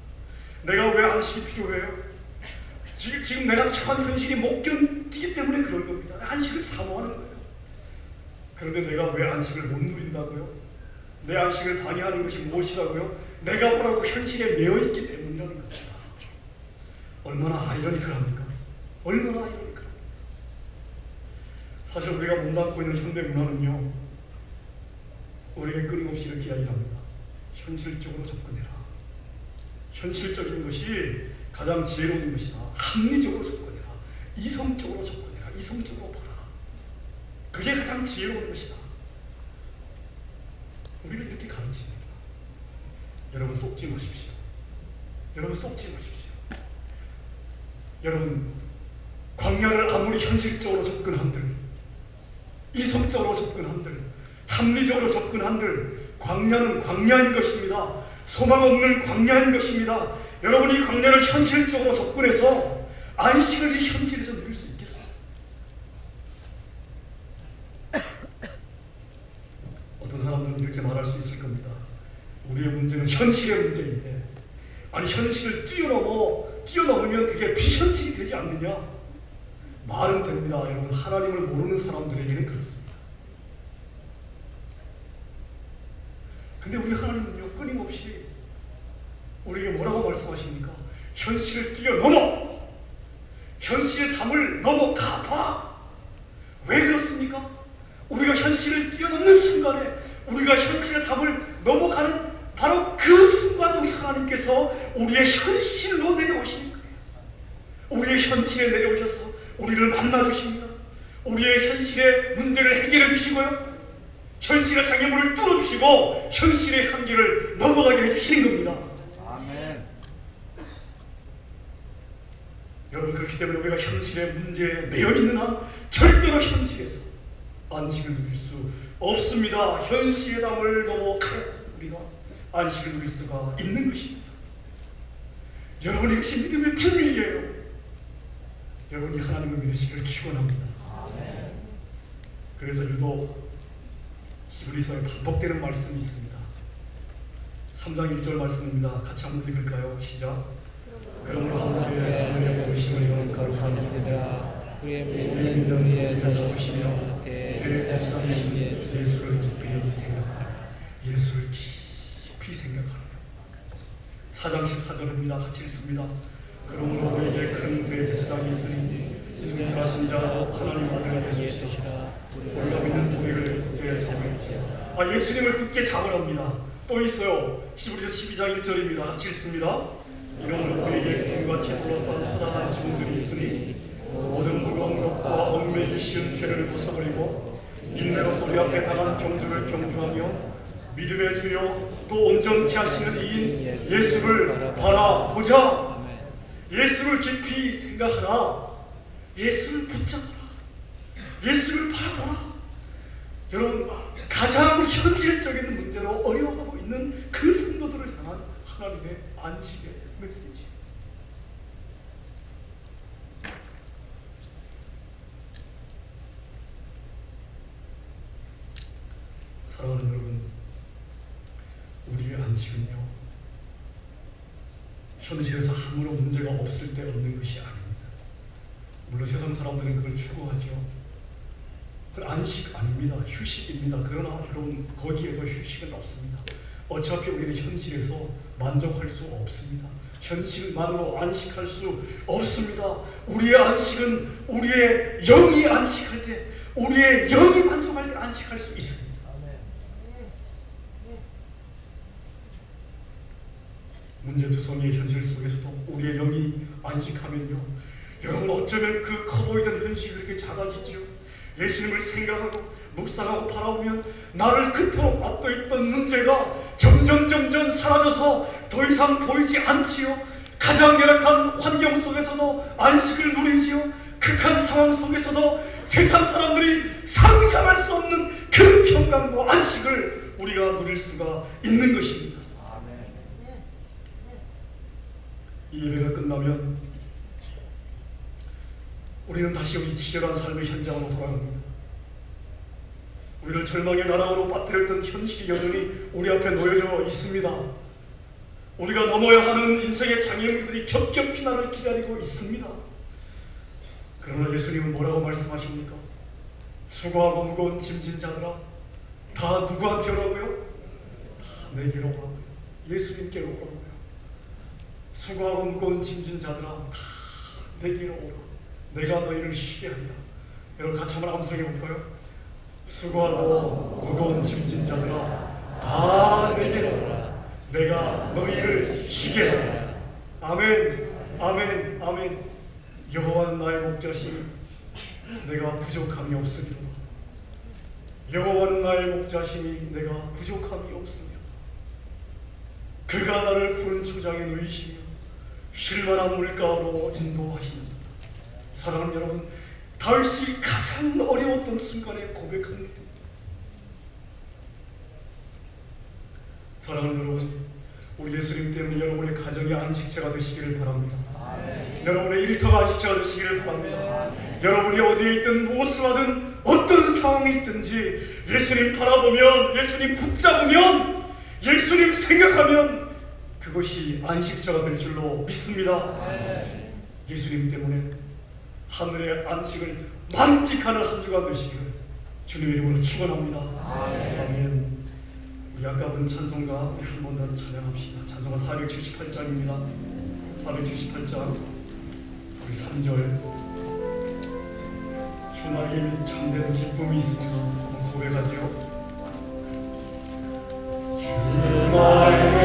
[SPEAKER 4] 내가 왜 안식이 필요해요? 지금 내가 처한 현실이 못 견디기 때문에 그런 겁니다. 안식을 사모하는 거예요. 그런데 내가 왜 안식을 못 누린다고요? 내 안식을 방해하는 것이 무엇이라고요? 내가 뭐라고 현실에 매여있기 때문이라는 겁니다. 얼마나 아이러니컬합니까? 얼마나 아이러니컬합니까? 사실 우리가 몸담고 있는 현대 문화는요, 우리에게 끊임없이 이렇게 이야기를 합니다. 현실적으로 접근해라. 현실적인 것이 가장 지혜로운 것이다. 합리적으로 접근해라. 이성적으로 접근해라. 이성적으로 봐라. 그게 가장 지혜로운 것이다. 우리를 이렇게 가르칩니다. 여러분 속지 마십시오. 여러분 속지 마십시오. 여러분, 광야를 아무리 현실적으로 접근한들, 이성적으로 접근한들, 합리적으로 접근한들, 광야는 광야인 것입니다. 소망 없는 광야인 것입니다. 여러분이 광야를 현실적으로 접근해서 안식을 이 현실에서 누릴 수 있겠어요? 어떤 사람들은 이렇게 말할 수 있을 겁니다. 우리의 문제는 현실의 문제인데, 아니 현실을 뛰어넘으면 그게 비현실이 되지 않느냐? 말은 됩니다. 여러분, 하나님을 모르는 사람들에게는 그렇습니다. 근데 우리 하나님은요, 끊임없이 우리에게 뭐라고 말씀하십니까? 현실을 뛰어넘어! 현실의 담을 넘어 갚아! 왜 그렇습니까? 우리가 현실을 뛰어넘는 순간에, 우리가 현실의 담을 넘어가는 바로 그 순간 우리 하나님께서 우리의 현실로 내려오시는 거예요. 우리의 현실에 내려오셔서 우리를 만나주십니다. 우리의 현실의 문제를 해결해 주시고요, 현실의 장애물을 뚫어주시고 현실의 한계를 넘어가게 해주시는 겁니다.
[SPEAKER 3] 아멘.
[SPEAKER 4] 여러분, 그렇기 때문에 우리가 현실의 문제에 매여있는 한 절대로 현실에서 안식을 누릴 수 없습니다. 현실의 담을 넘어가야 우리가 안식을 누릴 수가 있는 것입니다. 여러분, 이것이 믿음의 비밀이에요. 여러분이 하나님을 믿으시기를 축원합니다. 그래서 유독 히브리서에 반복되는 말씀이 있습니다. 3장 1절 말씀입니다. 같이 한번 읽을까요? 시작. 그러므로 함께 하늘의 부르심을 이룬 거룩한 이들아 우리의 믿는 도에서 오시며 대제사장이신 예수를 깊이 생각하라. 예수를 깊이 생각하라. 4장 14절입니다. 같이 읽습니다. 그러므로 우리에게 큰 대제사장이 있으니 승천하신 자 하나님 아들 예수시라. 우리가 믿는 도리를 굳게 잡을지어다. 예수님을 굳게 잡으랍니다. 또 있어요. 히브리서 12장 1절입니다. 같이 읽습니다. 이러므로 우리에게 금같이 둘러싼 허다한 증들이 있으니 모든 무거운 것과 얽매기 쉬운 죄를 벗어버리고 인내로서 우리 앞에 당한 경주를 경주하며 믿음의 주요 또 온전케 하시는 이인 예수를 바라보자. 예수를 깊이 생각하라. 예수를 붙잡아라. 예수를 바라보라. 여러분, 가장 현실적인 문제로 어려워하고 있는 그 성도들을 향한 하나님의 안식의 메시지. 사랑하는 여러분, 우리의 안식은요, 현실에서 아무런 문제가 없을 때 얻는 것이 아닙니다. 물론 세상 사람들은 그걸 추구하죠. 그건 안식 아닙니다. 휴식입니다. 그러나 여러분, 거기에도 휴식은 없습니다. 어차피 우리는 현실에서 만족할 수 없습니다. 현실만으로 안식할 수 없습니다. 우리의 안식은 우리의 영이 안식할 때, 우리의 영이 만족할 때 안식할 수 있습니다. 문제투성이의 현실 속에서도 우리의 영이 안식하면요, 여러분, 어쩌면 그 커 보이던 현실이 그렇게 작아지죠. 예수님을 생각하고 묵상하고 바라보면 나를 그토록 압도했던 문제가 점점 사라져서 더 이상 보이지 않지요. 가장 열악한 환경 속에서도 안식을 누리지요. 극한 상황 속에서도 세상 사람들이 상상할 수 없는 그 평강과 안식을 우리가 누릴 수가 있는 것입니다. 이 예배가 끝나면 우리는 다시 우리 치열한 삶의 현장으로 돌아갑니다. 우리를 절망의 나락으로 빠뜨렸던 현실이 여전히 우리 앞에 놓여져 있습니다. 우리가 넘어야 하는 인생의 장애물들이 겹겹이 나를 기다리고 있습니다. 그러나 예수님은 뭐라고 말씀하십니까? 수고하고 무거운 짐진 자들아, 다 누구한테 오라고요? 다 내게로 오라고요. 예수님께로 오라고요. 수고하고 무거운 짐진 자들아, 다 내게로 오라. 내가 너희를 쉬게 한다. 여러분, 같이 한번 암송해 볼까요? 수고하고 무거운 짐진 자들아, 다 내게로 오라. 내가 너희를 쉬게 한다. 아멘, 아멘, 아멘. 여호와는 나의 목자시니 내가 부족함이 없으리로다. 여호와는 나의 목자시니 내가 부족함이 없으리로다. 그가 나를 푸른 초장에 누이시며 쉴만한 물가로 인도하십니다. 사랑하는 여러분, 다윗이 가장 어려웠던 순간에 고백합니다. 사랑하는 여러분, 우리 예수님 때문에 여러분의 가정이 안식처가 되시기를 바랍니다. 여러분의 일터가 안식처가 되시기를 바랍니다. 여러분이 어디에 있든 무엇을 하든 어떤 상황이 있든지 예수님 바라보면, 예수님 붙잡으면, 예수님 생각하면 그것이 안식처가 될 줄로 믿습니다. 예수님 때문에 하늘의 안식을 만끽하는 한 주간 되시기를 주님의 이름으로 축원합니다. 아멘. 우리 아까 부른 찬송가 우리 한 번 더 찬양합시다. 찬송가 478장입니다. 478장 우리 3절. 주 나에게 및 참된 기쁨이 있습니다. 한번 고백하지요. 주 나에게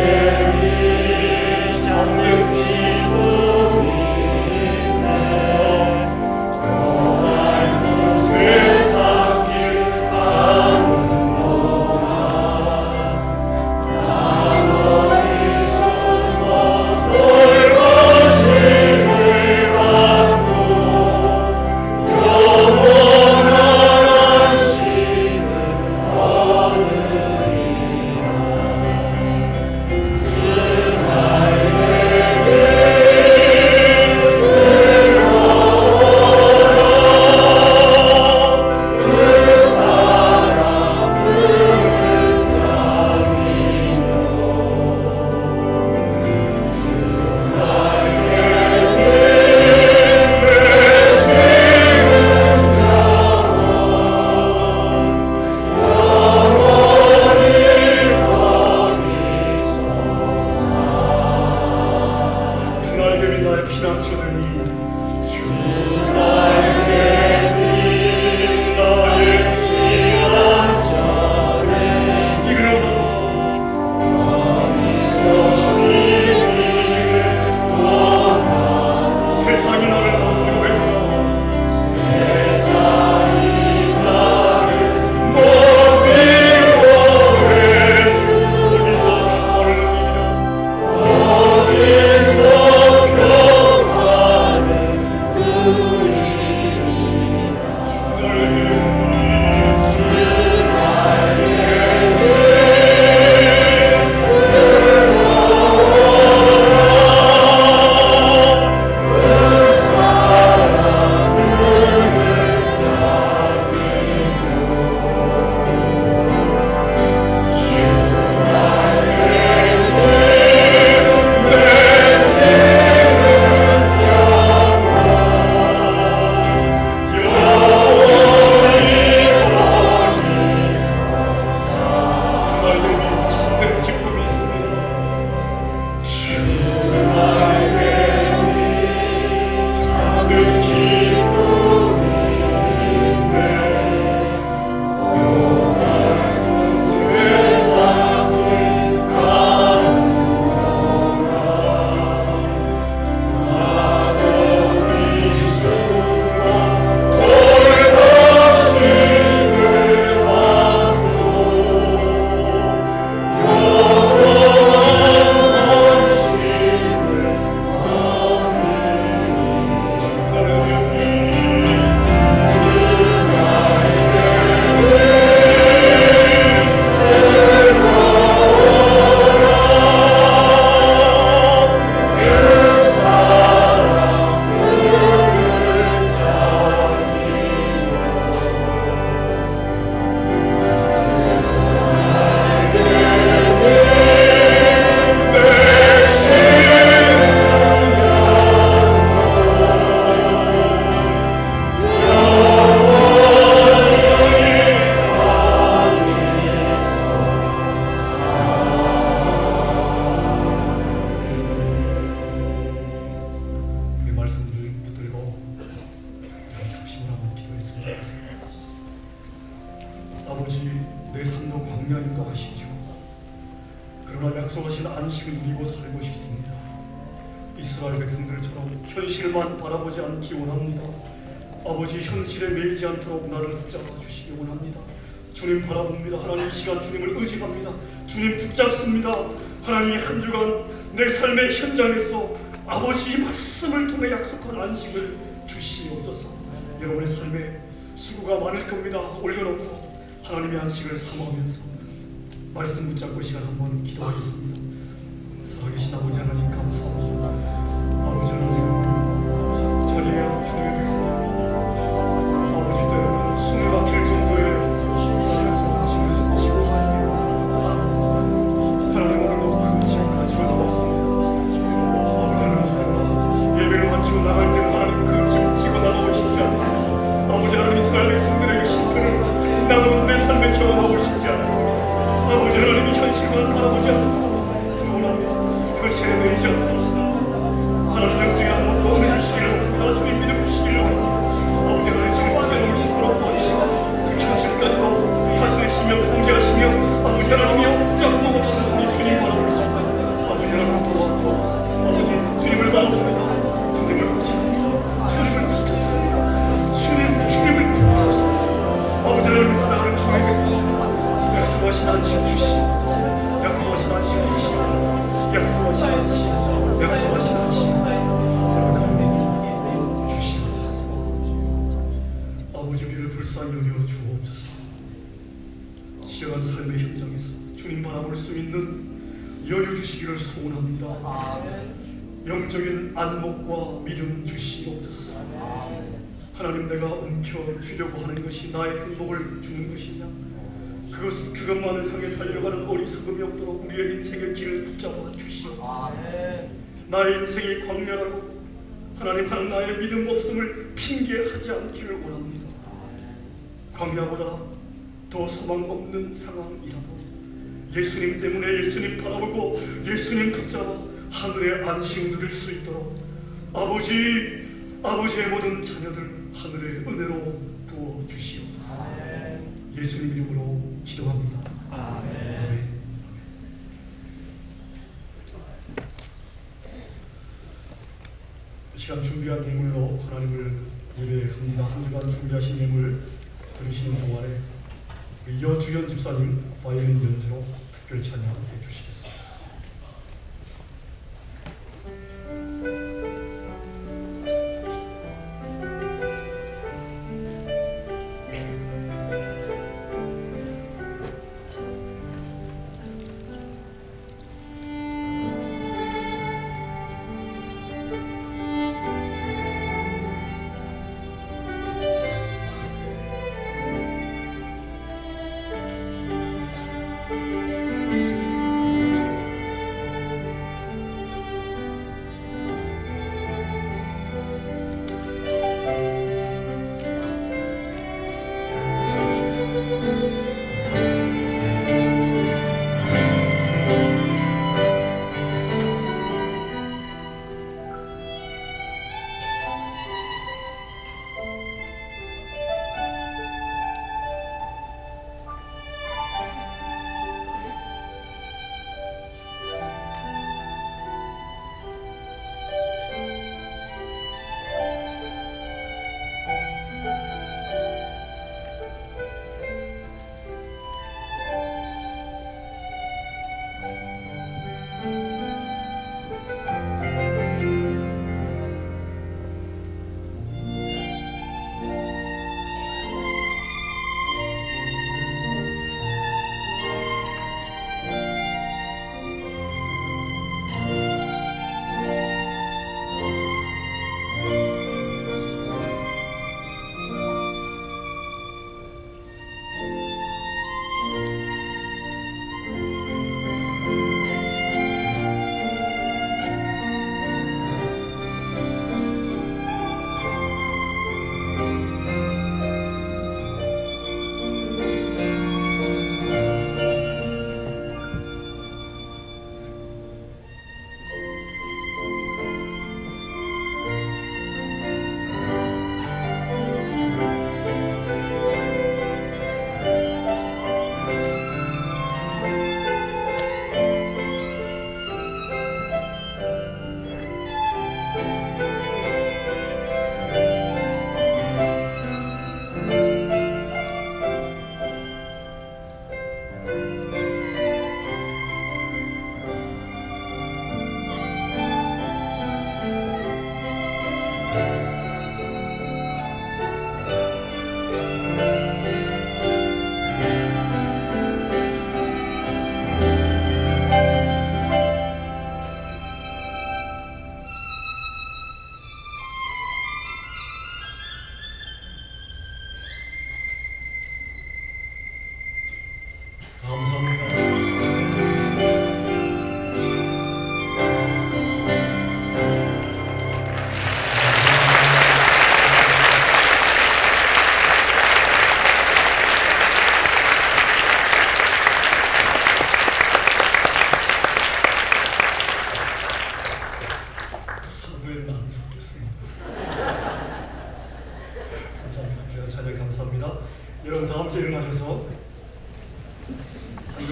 [SPEAKER 4] 및 참된 기쁨이 있어 떠날 그 세상 길 가는 동안 나 너희 숨어 돌보심을 받고 영원한 안식을 광야인 거 아시죠? 그러나 약속하신 안식을 누리고 살고 싶습니다. 이스라엘 백성들처럼 현실만 바라보지 않기 원합니다. 아버지, 현실에 매이지 않도록 나를 붙잡아 주시기 원합니다. 주님 바라봅니다. 하나님, 이 시간 주님을 의지합니다. 주님 붙잡습니다. 하나님이 한 주간 내 삶의 현장에서 아버지 말씀을 통해 약속한 안식을 주시옵소서. 여러분의 삶에 수고가 많을 겁니다. 올려놓고 하나님의 안식을 사모하면서 말씀 붙잡고 시간 한번 기도하겠습니다. 살아계신 아버지 하나님 감사합니다. 아버지 하나님, 자리에 주님의 백성 아버지, 때로는 숨이 막힐 정도의 하나님의 짐을 지고 살게 하나님, 오늘도 그 짐 가지고 나왔습니다. 아버지 하나님, 그러나 예배를 마치고 나갈 때는 하나님 그 짐 지고 나가고 싶지 않습니다. 아버지 하나님, 이스라엘 백성들에게 실패를 나도 내 삶에 경험하고 싶지 않습니다. 아버지 하나님이 현실만 바라보지 않고 원합니다. 현실에 매이지 않도록 하나님 영적인 안목과 은혜 주시기를 원합니다. 주님 믿음 주시기를 원합니다. 아버지 하나님, 지금 괴로움을 쑥도록 도와주시고 그 현실까지도 다스리시며 통제하시며 아버지 하나님이여 짝꿍 없이 우리 주님 바라볼 수 있다. 아버지 하나님 도와주옵소서. 아버지, 주님을 바라봅니다. 주님을 의지합니다. 주님을 붙잡습니다. 주님을 붙잡습니다. 아버지 하나님, 사랑하는 주의 백성, 약속하신 안식 주시옵소서. 약속하신 안식 주시옵소서. 약속하신 안식, 약속하신 안식 허락하여 주시옵소서. 아버지, 우리를 불쌍히 여겨 주옵소서. 치열한 삶의 현장에서 주님 바라볼 수 있는 여유 주시기를 소원합니다. 영적인 안목과 믿음 주시옵소서. 하나님, 내가 움켜쥐려고 하는 것이 나의 행복을 주는 것이냐, 그것만을 향해 달려가는 어리석음이 없도록 우리의 인생의 길을 붙잡아 주시옵소서. 나의 인생이 광멸하고 하나님, 하는 나의 믿음 없음을 핑계하지 않기를 원합니다. 광야보다 더 소망 없는 상황이라도 예수님 때문에 예수님 바라보고 예수님 붙잡아 하늘의 안식 누릴 수 있도록 아버지의 모든 자녀들 하늘의 은혜로 부어 주시옵소서. 예수님 이름으로 기도합니다. 아멘. 시간 준비한 예물로 하나님을 예배합니다. 한 주간 준비하신 예물 들으시는 동안에 여주연 집사님 바이올린 연주로 특별 찬양해 주시겠습니다.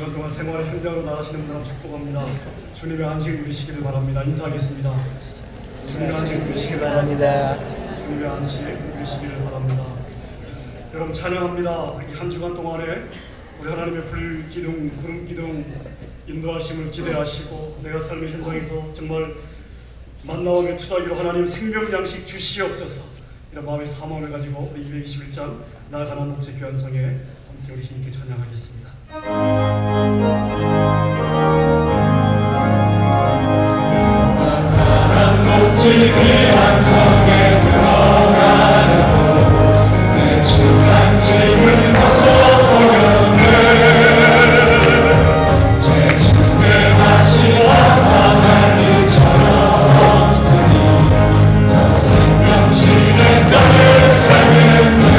[SPEAKER 4] 주간 동안 생활의 현장으로 나가시는 분들 축복합니다. 주님의 안식을 누리시기를 바랍니다. 인사하겠습니다. 주님의 안식을 누리시기를 바랍니다. 주님의 안식을 누리시기를 바랍니다. 여러분 찬양합니다. 이 한 주간 동안에 우리 하나님의 불기둥, 구름기둥 인도하심을 기대하시고 내가 삶의 현장에서 정말 만나와 매투하기로 하나님 생명 양식 주시옵소서 이런 마음의 사명을 가지고 우리 221장 나아가는 목재 교환성에 함께 우리 힘있게 찬양하겠습니다.
[SPEAKER 5] 나아가는 목재 교환성에 들어가려고 내 주간 짐을 벗어버렸네. 제 주의 하시와 만날 일처럼 없으니 저 생명실에 땅을 살겠네.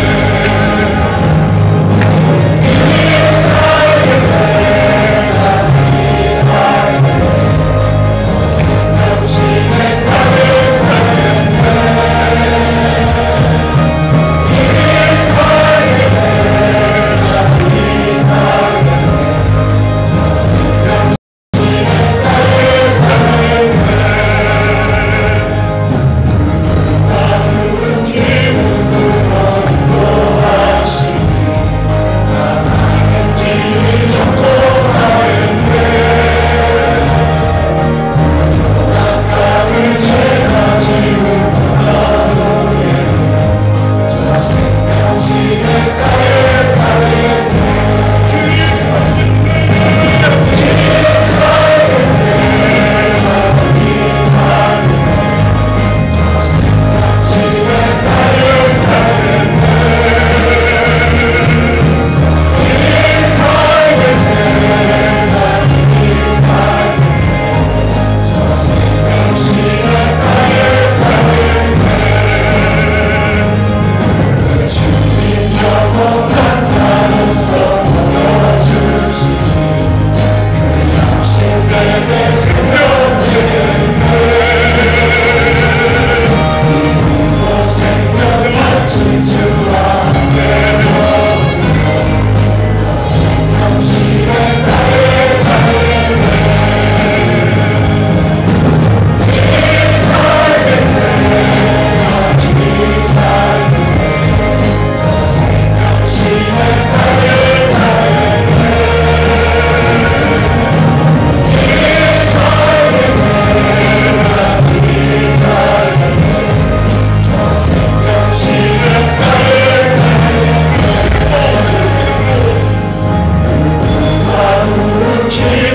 [SPEAKER 3] 주